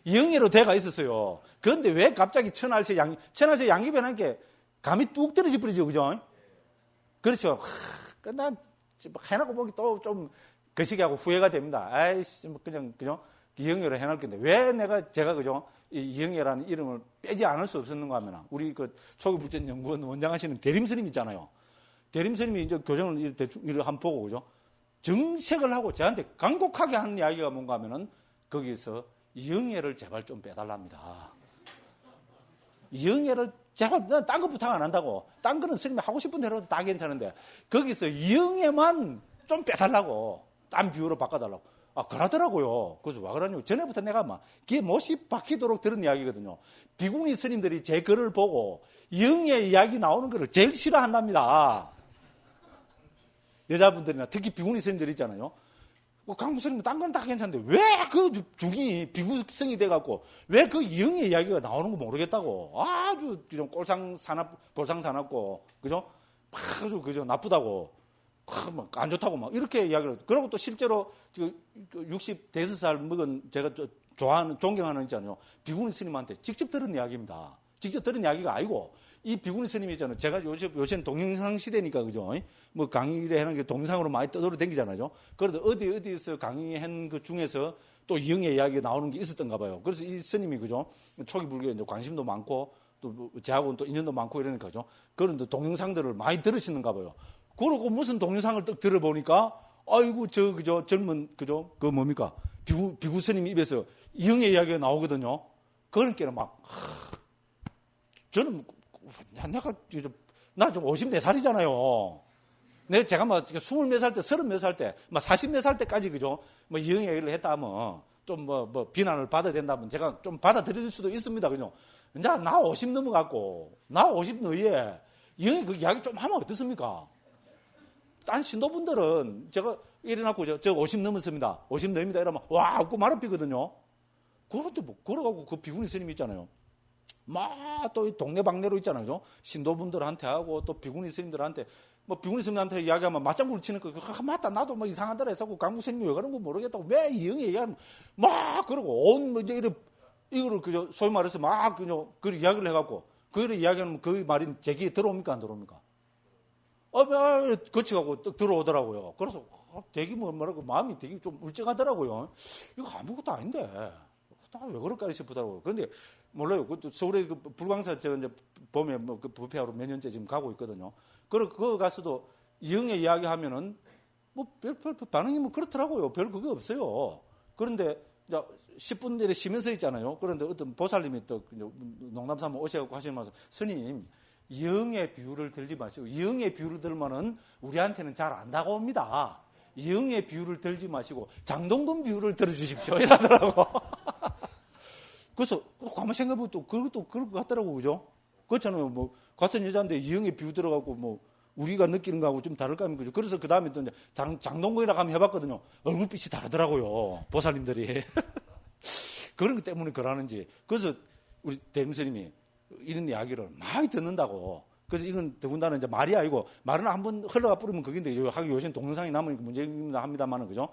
이영애로 돼가 있었어요. 그런데 왜 갑자기 천하일색 양귀비라는 게 감이 뚝 떨어져 버리죠, 그죠? 그렇죠. 난 해놓고 보기 또 좀 거시기하고 후회가 됩니다. 아이씨, 그냥, 그죠? 이영애로 해놓을 건데, 왜 제가, 그죠? 이영애라는 이름을 빼지 않을 수 없었는가 하면, 우리 초기불전연구원 원장하시는 대림스님 있잖아요. 대림스님이 이제 교정을 대충 이를 한번 보고, 그죠? 정색을 하고 저한테 간곡하게 하는 이야기가 뭔가 하면은, 거기서 이영애를 제발 좀 빼달랍니다. 이영애를 제발, 난 딴 거 부탁 안 한다고. 딴 거는 스님이 하고 싶은 대로 다 괜찮은데, 거기서 이영애만 좀 빼달라고. 딴 비유로 바꿔달라고. 그러더라고요. 그래서 와 그러냐고. 전에부터 내가 귀에 못이 박히도록 들은 이야기거든요. 비구니 스님들이 제 글을 보고 영애 이야기 나오는 거를 제일 싫어한답니다. 여자분들이나 특히 비구니 스님들 있잖아요. 강부 스님은 딴 건 다 괜찮은데 왜 그 중이 비구성이 돼갖고 왜 그 영애 이야기가 나오는 거 모르겠다고. 아주 좀 볼상사납고 그죠? 아주 그죠? 나쁘다고. 안 좋다고 이렇게 이야기를. 그리고 또 실제로 60 대여섯 살 먹은 제가 좋아하는, 존경하는 있잖아요. 비구니 스님한테 직접 들은 이야기입니다. 직접 들은 이야기가 아니고, 이 비구니 스님이 있잖아요. 제가 요새는 동영상 시대니까, 그죠? 뭐 강의를 하는 게 동영상으로 많이 떠돌아다니잖아요. 그래도 어디에서 강의한 그 중에서 또 이영의 이야기가 나오는 게 있었던가 봐요. 그래서 이 스님이, 그죠? 초기 불교에 이제 관심도 많고, 또 저하고는 또 인연도 많고 이러니까, 그죠? 그런데 동영상들을 많이 들으시는가 봐요. 그러고 무슨 동영상을 딱 들어보니까, 아이고, 그죠? 젊은, 그죠? 그 뭡니까? 비구 스님 입에서 이영의 이야기가 나오거든요. 그러니까 막, 저는, 나 좀 54살이잖아요. 제가 막 20몇 살 때, 30몇 살 때, 막 40몇 살 때까지, 그죠? 뭐 이영의 이야기를 했다면, 좀 비난을 받아야 된다면 제가 좀 받아들일 수도 있습니다. 그죠? 이제 나 50 넘어갔고, 나 50 너희에 이영의 그 이야기 좀 하면 어떻습니까? 딴 신도분들은 제가 일어나고 저 50 넘었습니다. 50 넘습니다. 이러면 와, 웃고 말아 피거든요. 그런데 뭐, 걸어가고 그 비구니 스님 있잖아요. 막 또 이 동네방네로 있잖아요. 그죠? 신도분들한테 하고 또 비구니 스님들한테 뭐 비구니 스님한테 이야기하면 맞장구를 치는 거, 맞다. 나도 뭐 이상하더라 해서 강구 스님이 왜 그런 거 모르겠다고 왜 이영의 얘기하면 막 그러고 온 뭐 이제 이거를 그저 소위 말해서 막 그냥 그 이야기를 해갖고 그걸 이야기하면 그 말이 제 귀에 들어옵니까 안 들어옵니까? 거치가고 들어오더라고요. 그래서 되게 뭐라고 마음이 되게 좀 울적하더라고요. 이거 아무것도 아닌데 나 왜 그럴까 싶더라고요. 그런데 몰라요. 서울에 그 불광사 제가 이제 봄에 뭐 그 부페하러 몇 년째 지금 가고 있거든요. 그거 가서도 이영의 이야기 하면은 뭐 별 반응이 뭐 그렇더라고요. 별 그게 없어요. 그런데 이제 10분 전에 쉬면서 있잖아요. 그런데 어떤 보살님이 또 농담삼아 오셔갖고 하시는 말씀, 스님, 이영의 비유를 들지 마시고, 이영의 비유를 들면은 우리한테는 잘 안 다가옵니다. 이영의 비유를 들지 마시고, 장동건 비유를 들어주십시오. 이러더라고. 그래서 가만히 생각해보면 또 그것도 그럴 것 같더라고, 그죠? 그렇잖아요. 뭐, 같은 여자인데 이영의 비유 들어가고, 뭐, 우리가 느끼는 거하고 좀 다를까 하면, 그죠? 그래서 그 다음에 또 이제 장동건이라고 하면 해봤거든요. 얼굴빛이 다르더라고요. 보살님들이. 그런 것 때문에 그러는지. 그래서 우리 대림스님이 이런 이야기를 많이 듣는다고. 그래서 이건 더군다나 이제 말이 아니고, 말은 한번 흘러가 뿌리면 그긴데, 요즘 동영상이 남으니까 문제입니다 합니다만은, 그죠?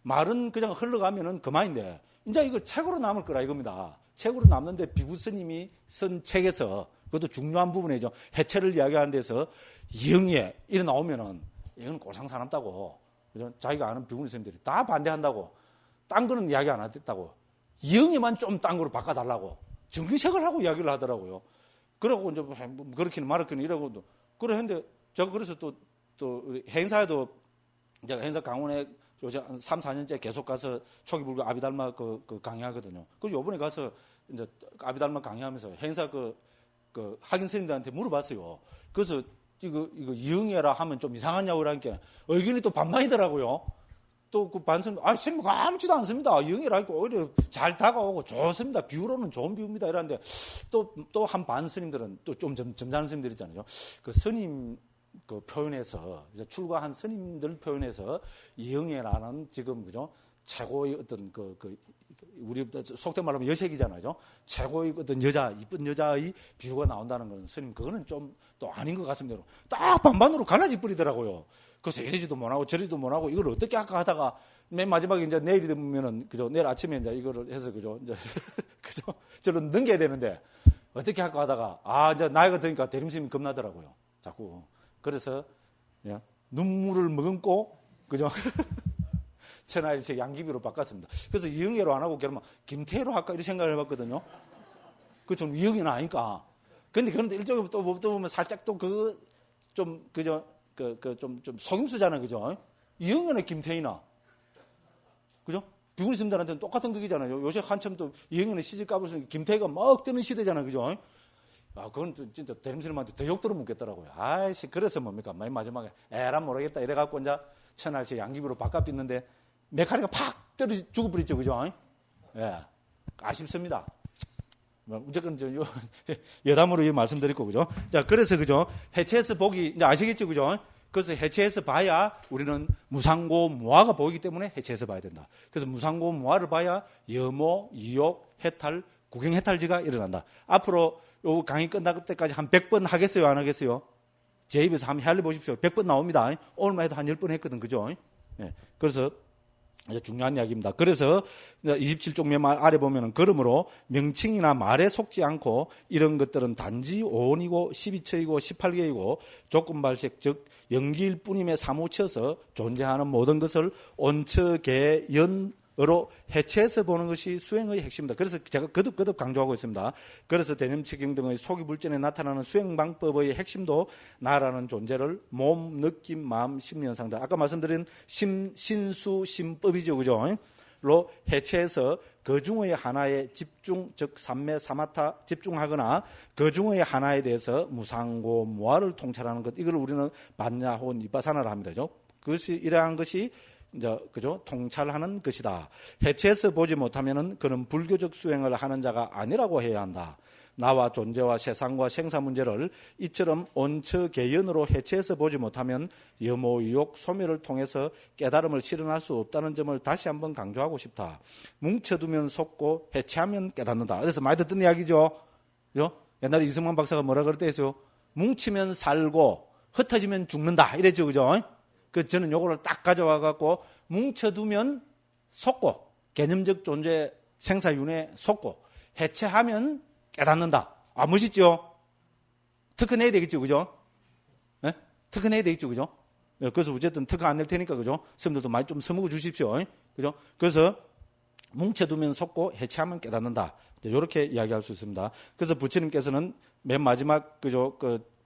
말은 그냥 흘러가면은 그만인데, 이제 이거 책으로 남을 거라 이겁니다. 책으로 남는데 비구 스님이 쓴 책에서, 그것도 중요한 부분이죠. 해체를 이야기하는 데서 이영예 이래 나오면은, 이건 고상사납다고. 그죠? 자기가 아는 비구 스님들이 다 반대한다고. 딴 거는 이야기 안 하겠다고. 이영예만 좀 딴 거로 바꿔달라고. 정리색을 하고 이야기를 하더라고요. 그러고 이제 뭐 그렇게는 말았기는 이러고 그래 했는데 제가 그래서 또 행사에도 제가 행사 강원에 요새 3, 4년째 계속 가서 초기 불교 아비달마 그 강의하거든요. 그리고 요번에 가서 이제 아비달마 강의하면서 행사 그 학인 스님들한테 물어봤어요. 그래서 이거 이영애라 하면 좀 이상하냐고 그러니까 의견이 또 반반이더라고요. 또 그 반선, 스님 아무지도 않습니다. 이영애라니까 오히려 잘 다가오고 좋습니다. 비유로는 좋은 비유입니다. 이러는데 또 한 반 스님들은 또 좀 점잖은 스님들 있잖아요. 그 스님 그 표현에서 이제 출가한 스님들 표현에서 이영애라는 지금 그죠 최고의 어떤 우리 속된 말로 하면 여색이잖아요. 최고의 어떤 여자 이쁜 여자의 비유가 나온다는 것은 스님 그거는 좀 또 아닌 것 같습니다. 딱 반반으로 갈라지 버리더라고요. 그래서 이러지도 못하고 저러지도 못하고 이걸 어떻게 할까 하다가 맨 마지막에 이제 내일이 되면은 그죠 내일 아침에 이제 이거를 해서 그죠 이제 그죠 저를 넘겨야 되는데 어떻게 할까 하다가 이제 나이가 드니까 대림스님이 겁나더라고요. 자꾸. 그래서 눈물을 머금고 그죠 천하일체 양귀비로 바꿨습니다. 그래서 이영애로 안 하고 그러면 김태희로 할까 이런 생각을 해봤거든요. 그 좀 이영애는 아니까. 그런데 일종의 또 보면 살짝 또 좀 그죠 좀 속임수잖아요, 그죠? 이영애는 김태희나 그죠? 비구니 스님들한테는 똑같은 극이잖아요. 요새 한참 또 이영애는 시집 까불으니까 김태희가 막 뜨는 시대잖아요, 그죠? 그건 진짜 대림스님한테 더 욕 들어묻겠더라고요. 아이씨, 그래서 뭡니까? 맨 마지막에, 에란 모르겠다. 이래갖고 이제 천할치 양귀비로 바꿔봤는데, 메카리가 팍 때려 죽어버렸죠, 그죠? 예. 아쉽습니다. 무조건 여담으로 말씀드리고, 그죠? 자, 그래서, 그죠? 해체해서 보기, 이제 아시겠죠, 그죠? 그래서 해체해서 봐야 우리는 무상고 무아가 보이기 때문에 해체해서 봐야 된다. 그래서 무상고 무아를 봐야 여모, 이욕, 해탈, 구경해탈지가 일어난다. 앞으로 요 강의 끝날 때까지 한 100번 하겠어요? 안 하겠어요? 제 입에서 한번 헤아려 보십시오. 100번 나옵니다. 오늘만 해도 한 10번 했거든. 그죠? 예. 그래서 아주 중요한 이야기입니다. 그래서 27쪽 맨 아래 보면은 그러므로 명칭이나 말에 속지 않고 이런 것들은 단지 오온이고 12처이고 18개이고 조건발색 즉 연기일 뿐임에 사무쳐서 존재하는 모든 것을 온처계연으로 해체해서 보는 것이 수행의 핵심이다. 그래서 제가 거듭 강조하고 있습니다. 그래서 대념치경 등의 소기불전에 나타나는 수행방법의 핵심도 나라는 존재를 몸, 느낌, 마음, 심리현상들 아까 말씀드린 신수심법이죠. 그죠? 로 해체해서 그 중의 하나에 집중, 즉 삼매 사마타 집중하거나 그 중의 하나에 대해서 무상고 무아를 통찰하는 것 이걸 우리는 반야혼 이빠사나라 합니다. 그죠? 그것이 이러한 것이 이제 그죠? 통찰하는 것이다. 해체해서 보지 못하면은 그는 불교적 수행을 하는 자가 아니라고 해야 한다. 나와 존재와 세상과 생사 문제를 이처럼 온처계연으로 해체해서 보지 못하면 염오유욕 소멸을 통해서 깨달음을 실현할 수 없다는 점을 다시 한번 강조하고 싶다. 뭉쳐두면 속고 해체하면 깨닫는다. 그래서 많이 듣던 이야기죠. 그죠? 옛날에 이승만 박사가 뭐라 그랬대요? 뭉치면 살고 흩어지면 죽는다. 이랬죠. 그죠? 그 저는 요거를 딱 가져와 갖고 뭉쳐두면 속고 개념적 존재 생사윤회 속고 해체하면 깨닫는다. 아, 멋있죠? 특허 내야 되겠죠, 그죠? 네? 특허 내야 되겠죠, 그죠? 네, 그래서 어쨌든 특허 안 낼 테니까, 그죠? 선생님들도 많이 좀 써먹어 주십시오. 그죠? 그래서 뭉쳐두면 속고 해체하면 깨닫는다. 이렇게 이야기할 수 있습니다. 그래서 부처님께서는 맨 마지막, 그죠?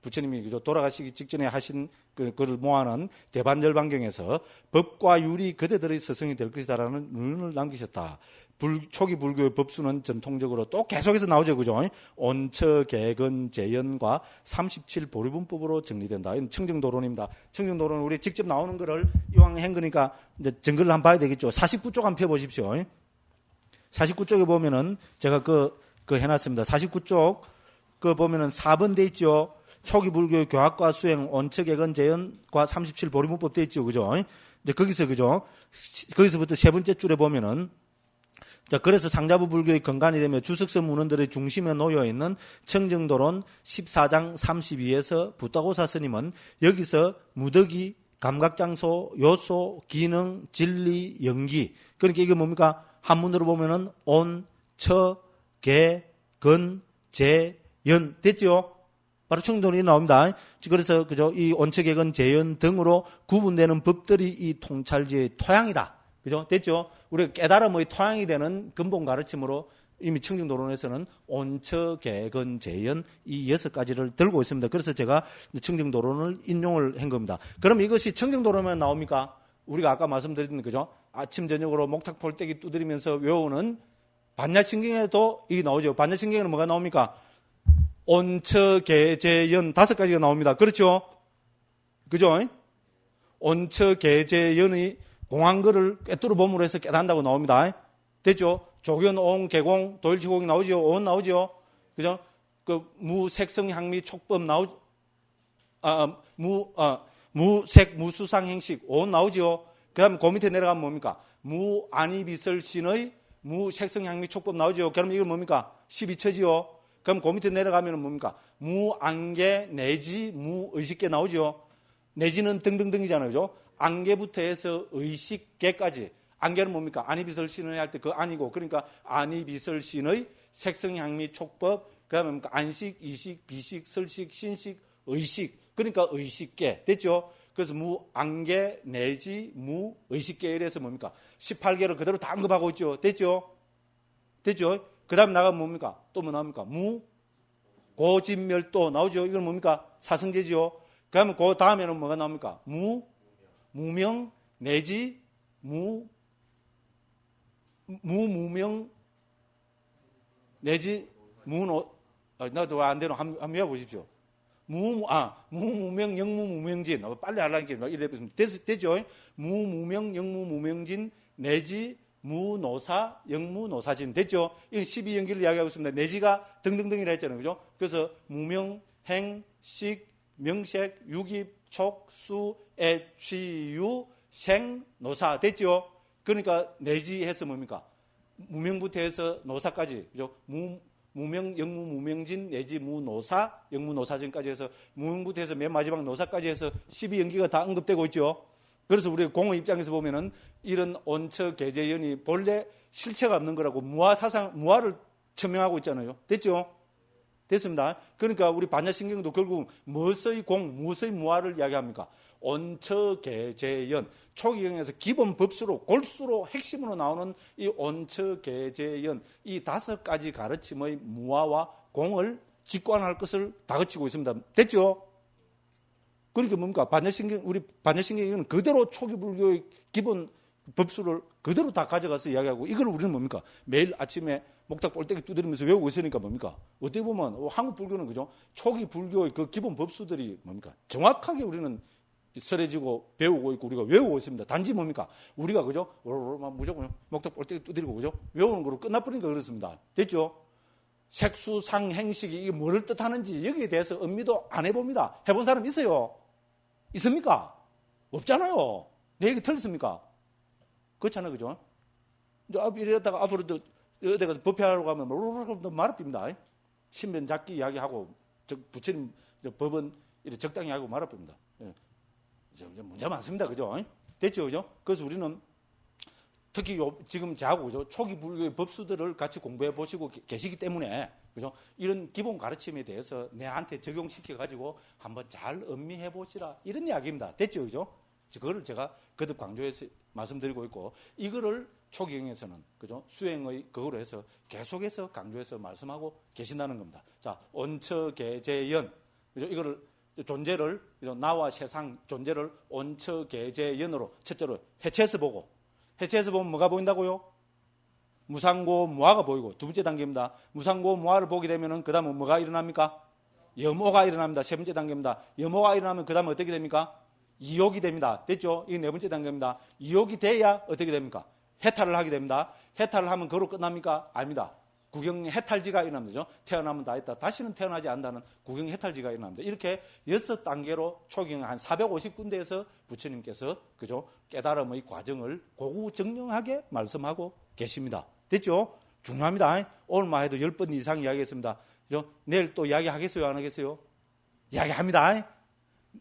부처님이 그죠? 돌아가시기 직전에 하신 그를 모아놓은 대반열반경에서 법과 율이 그대들의 스승이 될 것이다라는论을 남기셨다. 초기 불교의 법수는 전통적으로 또 계속해서 나오죠. 그죠? 온처, 개근, 재연과 37 보리분법으로 정리된다. 이건 청정도론입니다. 청정도론은 우리 직접 나오는 거를 이왕 한 거니까 이제 증거를 한번 봐야 되겠죠. 49쪽 한번 펴보십시오. 49쪽에 보면은 제가 그 해놨습니다. 49쪽 보면은 4번 돼 있죠. 초기 불교의 교학과 수행, 온처, 개근, 재연과 37 보리분법 돼 있죠. 그죠? 이제 거기서부터 세 번째 줄에 보면은 자, 그래서 상자부 불교의 근간이 되며 주석선 문헌들의 중심에 놓여 있는 청정도론 14장 32에서 붓다고사 스님은 여기서 무덕이, 감각장소, 요소, 기능, 진리, 연기. 그러니까 이게 뭡니까? 한문으로 보면은 온, 처, 개, 근, 재, 연. 됐죠? 바로 청정도론이 나옵니다. 그래서 그죠? 이 온처, 개근, 재연 등으로 구분되는 법들이 이 통찰지의 토양이다. 그죠? 됐죠? 우리가 깨달음의 토양이 되는 근본 가르침으로 이미 청정도론에서는 온처, 개근, 재연 이 6가지를 들고 있습니다. 그래서 제가 청정도론을 인용을 한 겁니다. 그럼 이것이 청정도론만 나옵니까? 우리가 아까 말씀드린 그죠? 아침 저녁으로 목탁폴떼기 두드리면서 외우는 반야신경에도 이게 나오죠. 반야신경에는 뭐가 나옵니까? 온처, 개, 재연 5가지가 나옵니다. 그렇죠? 그죠? 온처, 개, 재연의 공안거를 꿰뚫어 봄으로 해서 깨닫는다고 나옵니다. 됐죠? 조견, 옹, 개공, 도일치공이 나오죠? 온 나오죠? 그죠? 무색성, 향미, 촉법 나오죠? 무색, 무수상, 행식, 온 나오죠? 그 다음에 그 밑에 내려가면 뭡니까? 무안이비설신의 무색성, 향미, 촉법 나오죠? 그럼 이건 뭡니까? 12처지요? 그럼 그 밑에 내려가면 뭡니까? 무안개, 내지, 무의식계 나오죠? 내지는 등등등이잖아요. 그죠? 안개부터 해서 의식계까지. 안개는 뭡니까? 안이비설신의 할 때 그 안이고. 그러니까 안이비설신의 색성, 향미, 촉법. 그 다음에 뭡니까? 안식, 이식, 비식, 설식, 신식, 의식. 그러니까 의식계. 됐죠? 그래서 무안개, 내지, 무의식계 이래서 뭡니까? 18개를 그대로 다 언급하고 있죠. 됐죠? 됐죠? 그 다음에 나가면 뭡니까? 또 뭐 나옵니까? 고진멸도 나오죠? 이건 뭡니까? 사성제죠? 그 다음에 그 다음에는 뭐가 나옵니까? 무명, 내지, 무명, 내지, 나도 안 되노? 한번 해보십시오. 무무명, 영무무명진. 빨리 하려니까 이래 되죠? 무무명, 영무무명진, 내지, 무노사, 영무노사진. 됐죠? 이건 12연기를 이야기하고 있습니다. 내지가 등등등이라 했잖아요. 그죠? 그래서 무명, 행, 식, 명색, 유깁, 촉, 수, 애, 취유, 생, 노사. 됐죠? 그러니까 내지 해서 뭡니까? 무명부터 해서 노사까지. 그죠? 무명, 영무, 무명진, 내지, 무노사, 영무, 노사진까지 해서 무명부터 해서 맨 마지막 노사까지 해서 12연기가 다 언급되고 있죠? 그래서 우리 공의 입장에서 보면은 이런 온처계제연이 본래 실체가 없는 거라고 무아를 천명하고 있잖아요. 됐죠? 됐습니다. 그러니까 우리 반야신경도 결국 무엇의 공, 무엇의 무아를 이야기합니까? 온처계제연, 초기경에서 기본 법수로 골수로 핵심으로 나오는 이 온처계제연, 이 5가지 가르침의 무아와 공을 직관할 것을 다그치고 있습니다. 됐죠? 그러니까 뭡니까? 우리 반야신경은 그대로 초기 불교의 기본 법수를 그대로 다 가져가서 이야기하고, 이걸 우리는 뭡니까? 매일 아침에 목탁 볼때기 두드리면서 외우고 있으니까 뭡니까? 어떻게 보면 한국 불교는 그죠? 초기 불교의 그 기본 법수들이 뭡니까? 정확하게 우리는 설해지고 배우고 있고 우리가 외우고 있습니다. 단지 뭡니까? 우리가 그죠? 무조건 목탁 볼때기 두드리고 그죠? 외우는 거로 끝나버리니까 그렇습니다. 됐죠? 색수상 행식이 이게 뭐를 뜻하는지 여기에 대해서 음미도 안 해봅니다. 해본 사람 있어요? 있습니까? 없잖아요. 내 얘기 틀렸습니까? 그렇잖아요, 그죠? 이러다가 앞으로도 어디 가서 법회하러 가면 말아빕니다. 신변 잡기 이야기하고 부처님 법은 이렇게 적당히 하고 말아빕니다. 문제 많습니다, 그죠? 됐죠, 그죠? 그래서 우리는 특히 지금 저하고 그죠? 초기 불교의 법수들을 같이 공부해 보시고 계시기 때문에 그죠? 이런 기본 가르침에 대해서 내한테 적용시켜 가지고 한번 잘 음미해 보시라 이런 이야기입니다. 됐죠, 그죠? 그거를 제가 거듭 강조해서 말씀드리고 있고, 이거를 초기경에서는 그죠? 수행의 그거로 해서 계속해서 강조해서 말씀하고 계신다는 겁니다. 자, 온처계제연, 그죠? 이거를 존재를 나와 세상 존재를 온처계제연으로 첫째로 해체해서 보고, 해체해서 보면 뭐가 보인다고요? 무상고 무아가 보이고, 두 번째 단계입니다. 무상고 무아를 보게 되면은 그 다음은 뭐가 일어납니까? 염오가 일어납니다. 세 번째 단계입니다. 염오가 일어나면 그 다음에 어떻게 됩니까? 이욕이 됩니다. 됐죠? 이게 네 번째 단계입니다. 이욕이 돼야 어떻게 됩니까? 해탈을 하게 됩니다. 해탈을 하면 그로 끝납니까? 아닙니다. 구경 해탈지가 일어납니다. 태어나면 다 했다. 다시는 태어나지 않는다는 구경 해탈지가 일어납니다. 이렇게 6단계로 초경 한 450군데에서 부처님께서 그죠? 깨달음의 과정을 고구정령하게 말씀하고 계십니다. 됐죠? 중요합니다. 오늘만 해도 10번 이상 이야기했습니다. 그죠? 내일 또 이야기하겠어요? 안 하겠어요? 이야기합니다.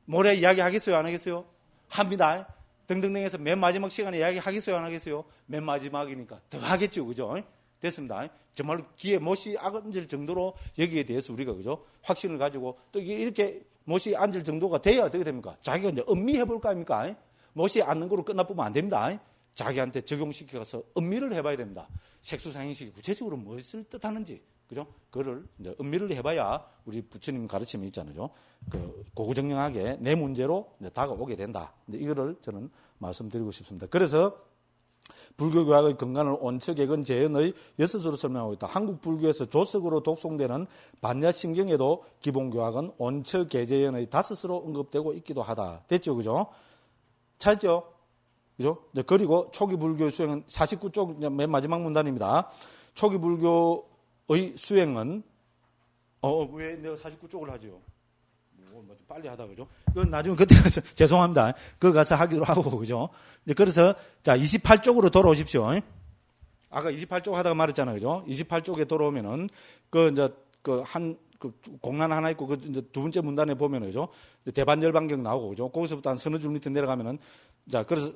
모레 이야기하겠어요? 안 하겠어요? 합니다. 등등등해서 맨 마지막 시간에 이야기하겠어요? 안 하겠어요? 맨 마지막이니까 더 하겠죠. 그죠? 됐습니다. 정말로 귀에 못이 앉을 정도로 여기에 대해서 우리가 그죠? 확신을 가지고 또 이렇게 못이 앉을 정도가 돼야 어떻게 됩니까? 자기가 이제 음미해 볼까 합니까? 못이 앉는 거로 끝나보면 안 됩니다. 자기한테 적용시켜서 음미를 해봐야 됩니다. 색수상행식이 구체적으로 무엇을 뜻하는지, 그죠? 그거를 이제 음미를 해봐야 우리 부처님 가르침이 있잖아요. 고구정령하게 내 문제로 이제 다가오게 된다. 이제 이거를 저는 말씀드리고 싶습니다. 그래서 불교교학의 근간을 온처계건 재현의 6수로 설명하고 있다. 한국 불교에서 조석으로 독송되는 반야신경에도 기본교학은 온처계재현의 5수로 언급되고 있기도 하다. 됐죠, 그죠? 찾죠? 그죠? 그리고 초기 불교 수행은 49쪽 맨 마지막 문단입니다. 초기 불교의 수행은 왜 내가 49쪽을 하죠? 빨리 하다 그죠? 그건 나중에 그때 가서 죄송합니다. 그거 가서 하기로 하고 그죠? 그래서 자 28쪽으로 돌아오십시오. 아까 28쪽 하다가 말했잖아요, 그죠? 28쪽에 돌아오면은 공란 하나 있고 이제 두 번째 문단에 보면은 그죠? 대반열반경 나오고 그죠? 거기서부터 한 서너 줄 밑에 내려가면은 자 그래서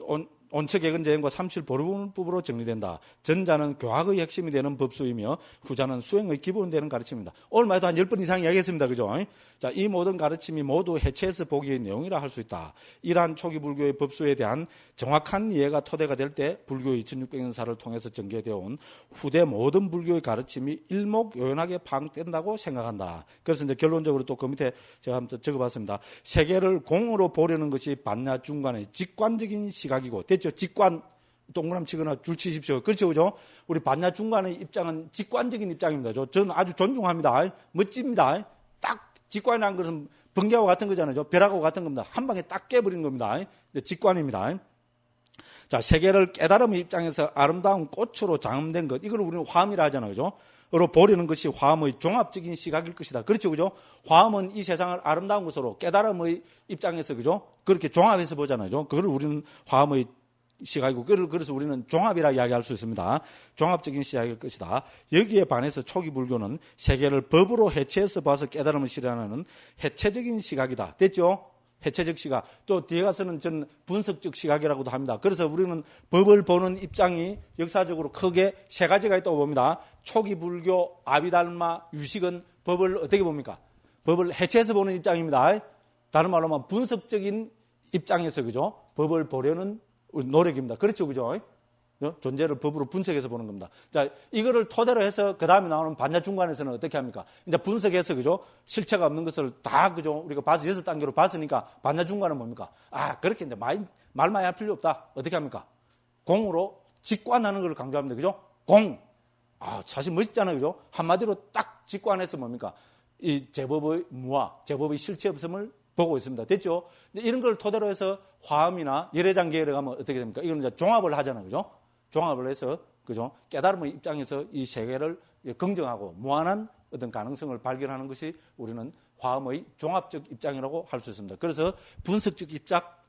온처계건재현과 삼칠 보르분법으로 정리된다. 전자는 교학의 핵심이 되는 법수이며 후자는 수행의 기본이 되는 가르침입니다. 오늘 말도 한 10번 이상 이야기했습니다. 그죠? 자, 이 모든 가르침이 모두 해체해서 보기의 내용이라 할 수 있다. 이러한 초기 불교의 법수에 대한 정확한 이해가 토대가 될 때 불교의 2600년사를 통해서 전개되어 온 후대 모든 불교의 가르침이 일목요연하게 파악된다고 생각한다. 그래서 이제 결론적으로 또 그 밑에 제가 한번 적어봤습니다. 세계를 공으로 보려는 것이 반야 중간의 직관적인 시각이고, 됐죠? 직관, 동그라미 치거나 줄 치십시오. 그렇죠, 그죠? 우리 반야 중간의 입장은 직관적인 입장입니다. 저는 아주 존중합니다. 멋집니다. 딱 직관이라는 것은 번개하고 같은 거잖아요. 벼락하고 같은 겁니다. 한 방에 딱 깨버리는 겁니다. 직관입니다. 자, 세계를 깨달음의 입장에서 아름다운 꽃으로 장엄된 것, 이걸 우리는 화음이라 하잖아요, 그죠? 으로 보려는 것이 화음의 종합적인 시각일 것이다. 그렇죠, 그죠? 화음은 이 세상을 아름다운 것으로 깨달음의 입장에서, 그죠? 그렇게 종합해서 보잖아요, 그걸 우리는 화음의 시각이고, 그래서 우리는 종합이라 이야기할 수 있습니다. 종합적인 시각일 것이다. 여기에 반해서 초기 불교는 세계를 법으로 해체해서 봐서 깨달음을 실현하는 해체적인 시각이다. 됐죠? 해체적 시각. 또 뒤에 가서는 전 분석적 시각이라고도 합니다. 그래서 우리는 법을 보는 입장이 역사적으로 크게 세 가지가 있다고 봅니다. 초기 불교, 아비달마, 유식은 법을 어떻게 봅니까? 법을 해체해서 보는 입장입니다. 다른 말로 하면 분석적인 입장에서, 그죠? 법을 보려는 노력입니다. 그렇죠, 그죠? 존재를 법으로 분석해서 보는 겁니다. 자, 이거를 토대로 해서 그 다음에 나오는 반야중관에서는 어떻게 합니까? 이제 분석해서, 그죠? 실체가 없는 것을 다, 그죠? 우리가 봐서 6단계로 봤으니까 반야중관은 뭡니까? 아, 그렇게 이제 말 많이 할 필요 없다. 어떻게 합니까? 공으로 직관하는 걸 강조합니다. 그죠? 공. 아, 사실 멋있잖아요. 그죠? 한마디로 딱 직관해서 뭡니까? 이 제법의 무아, 제법의 실체 없음을 보고 있습니다. 됐죠? 이런 걸 토대로 해서 화엄이나 열애장 계열에 가면 어떻게 됩니까? 이건 이제 종합을 하잖아요. 그죠? 종합을 해서, 그죠? 깨달음의 입장에서 이 세계를 긍정하고 무한한 어떤 가능성을 발견하는 것이 우리는 화엄의 종합적 입장이라고 할 수 있습니다. 그래서 분석적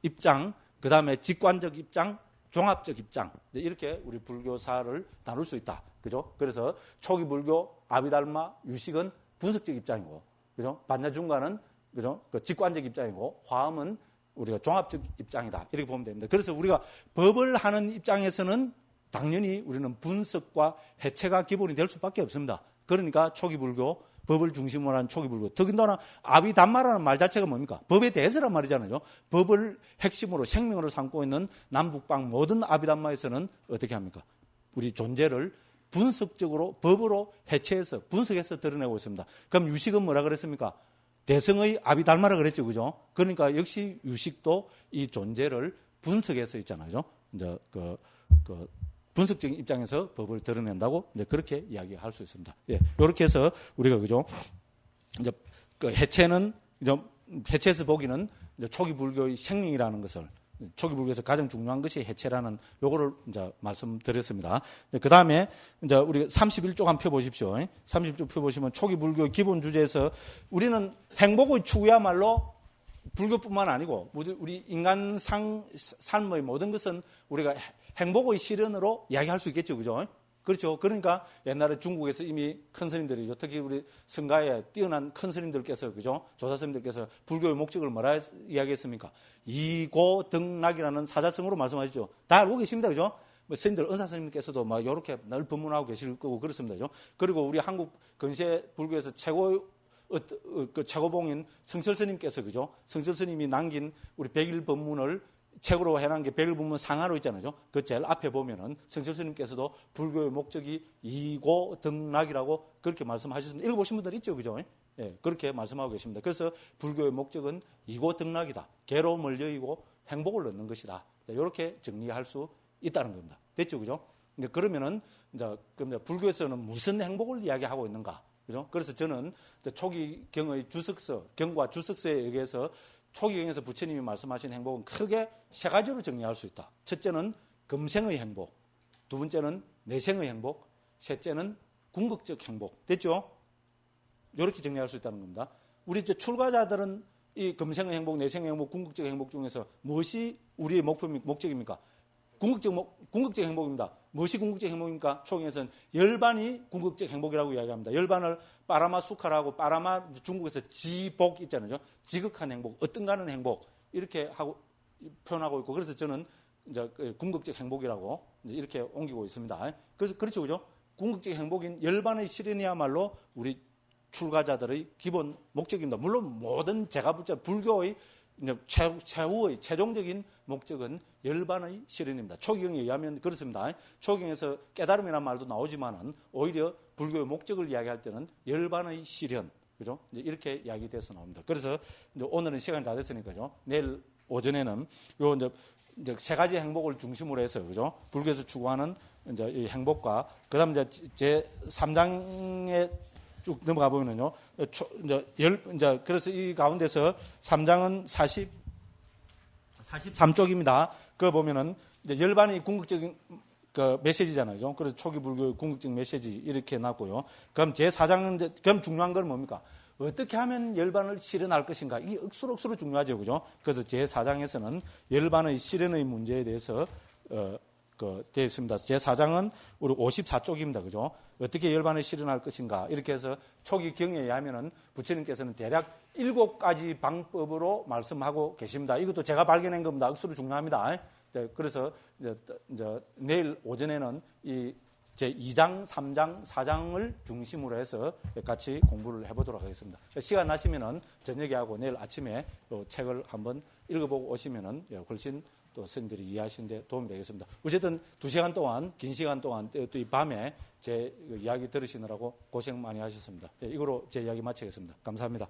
입장, 그 다음에 직관적 입장, 종합적 입장. 이렇게 우리 불교사를 나눌 수 있다. 그죠? 그래서 초기 불교, 아비달마, 유식은 분석적 입장이고, 그죠? 반야중관은, 그죠? 그 직관적 입장이고, 화엄은 우리가 종합적 입장이다. 이렇게 보면 됩니다. 그래서 우리가 법을 하는 입장에서는 당연히 우리는 분석과 해체가 기본이 될 수밖에 없습니다. 그러니까 초기 불교, 법을 중심으로 한 초기 불교. 더군다나 아비담마라는 말 자체가 뭡니까? 법에 대해서란 말이잖아요. 법을 핵심으로 생명으로 삼고 있는 남북방 모든 아비담마에서는 어떻게 합니까? 우리 존재를 분석적으로 법으로 해체해서 분석해서 드러내고 있습니다. 그럼 유식은 뭐라 그랬습니까? 대성의 아비달마라 그랬죠, 그죠? 그러니까 역시 유식도 이 존재를 분석해서 있잖아요. 이제 분석적인 입장에서 법을 드러낸다고 이제 그렇게 이야기할 수 있습니다. 예, 이렇게 해서 우리가, 그죠? 이제 그 해체는, 이제 해체해서 보기는 이제 초기 불교의 생명이라는 것을, 초기 불교에서 가장 중요한 것이 해체라는 요거를 이제 말씀드렸습니다. 그 다음에 이제 우리 31쪽 한번 펴보십시오. 31쪽 펴보시면 초기 불교의 기본 주제에서 우리는 행복의 추구야말로 불교뿐만 아니고 우리 인간 삶의 모든 것은 우리가 행복의 실현으로 이야기할 수 있겠죠, 그죠? 그렇죠. 그러니까 옛날에 중국에서 이미 큰 스님들이죠. 특히 우리 성가에 뛰어난 큰 스님들께서, 그죠? 조사 스님들께서 불교의 목적을 뭐라 이야기했습니까? 이고등락이라는 사자성어로 말씀하시죠. 다 알고 계십니다, 그죠? 스님들, 은사 스님께서도 막 이렇게 늘 법문하고 계실 거고 그렇습니다, 그죠? 그리고 우리 한국 근세 불교에서 최고봉인 성철 스님께서, 그죠? 성철 스님이 남긴 우리 100일 법문을 책으로 해놓은 게 100일 법문 상하로 있잖아요. 그 제일 앞에 보면은 성철 스님께서도 불교의 목적이 이고등락이라고 그렇게 말씀하셨습니다. 읽어보신 분들 있죠, 그죠? 예, 그렇게 말씀하고 계십니다. 그래서 불교의 목적은 이고등락이다. 괴로움을 여의고 행복을 얻는 것이다. 이렇게 정리할 수 있다는 겁니다. 됐죠, 그죠? 그러면은 이제 불교에서는 무슨 행복을 이야기하고 있는가? 그죠? 그래서 저는 초기 경의 주석서, 경과 주석서에 의해서 초기경에서 부처님이 말씀하신 행복은 크게 세 가지로 정리할 수 있다. 첫째는 금생의 행복, 두 번째는 내생의 행복, 셋째는 궁극적 행복. 됐죠? 이렇게 정리할 수 있다는 겁니다. 우리 출가자들은 이 금생의 행복, 내생의 행복, 궁극적 행복 중에서 무엇이 우리의 목적입니까? 궁극적 행복입니다. 무엇이 궁극적 행복입니까? 초기에서는 열반이 궁극적 행복이라고 이야기합니다. 열반을 빠라마 수카라고, 빠라마 중국에서 지복 있잖아요. 지극한 행복, 어떤가는 행복 이렇게 하고 표현하고 있고, 그래서 저는 이제 궁극적 행복이라고 이렇게 옮기고 있습니다. 그래서 그렇죠, 그죠? 궁극적 행복인 열반의 실현이야말로 우리 출가자들의 기본 목적입니다. 물론 모든 제가 붙여 불교의 최후의 최종적인 목적은 열반의 실현입니다. 초기경에 의하면 그렇습니다. 초기경에서 깨달음이라는 말도 나오지만은 오히려 불교의 목적을 이야기할 때는 열반의 실현, 그죠? 이렇게 이야기돼서 나옵니다. 그래서 이제 오늘은 시간이 다 됐으니까요. 내일 오전에는 요 이제 세 가지 행복을 중심으로 해서, 그죠? 불교에서 추구하는 이제 이 행복과 그다음 제 3장에 쭉 넘어가 보면은요, 이제 그래서 이 가운데서 3장은 43쪽입니다. 그거 보면은 이제 열반의 궁극적인 그 메시지잖아요. 그래서 초기 불교의 궁극적 메시지 이렇게 놨고요. 그럼 제 4장은 그럼 중요한 건 뭡니까? 어떻게 하면 열반을 실현할 것인가? 이게 억수로 중요하죠, 그죠? 그래서 제 4장에서는 열반의 실현의 문제에 대해서 되어 있습니다. 제 4장은 우리 54쪽입니다. 그죠? 어떻게 열반을 실현할 것인가. 이렇게 해서 초기 경에 의하면은 부처님께서는 대략 7가지 방법으로 말씀하고 계십니다. 이것도 제가 발견한 겁니다. 억수로 중요합니다. 그래서 이제 내일 오전에는 이 제 2장, 3장, 4장을 중심으로 해서 같이 공부를 해보도록 하겠습니다. 시간 나시면은 저녁에 하고 내일 아침에 책을 한번 읽어보고 오시면은 훨씬 또 선생님들이 이해하시는데 도움이 되겠습니다. 어쨌든 2시간 동안, 긴 시간 동안 또 이 밤에 제 이야기 들으시느라고 고생 많이 하셨습니다. 이거로 제 이야기 마치겠습니다. 감사합니다.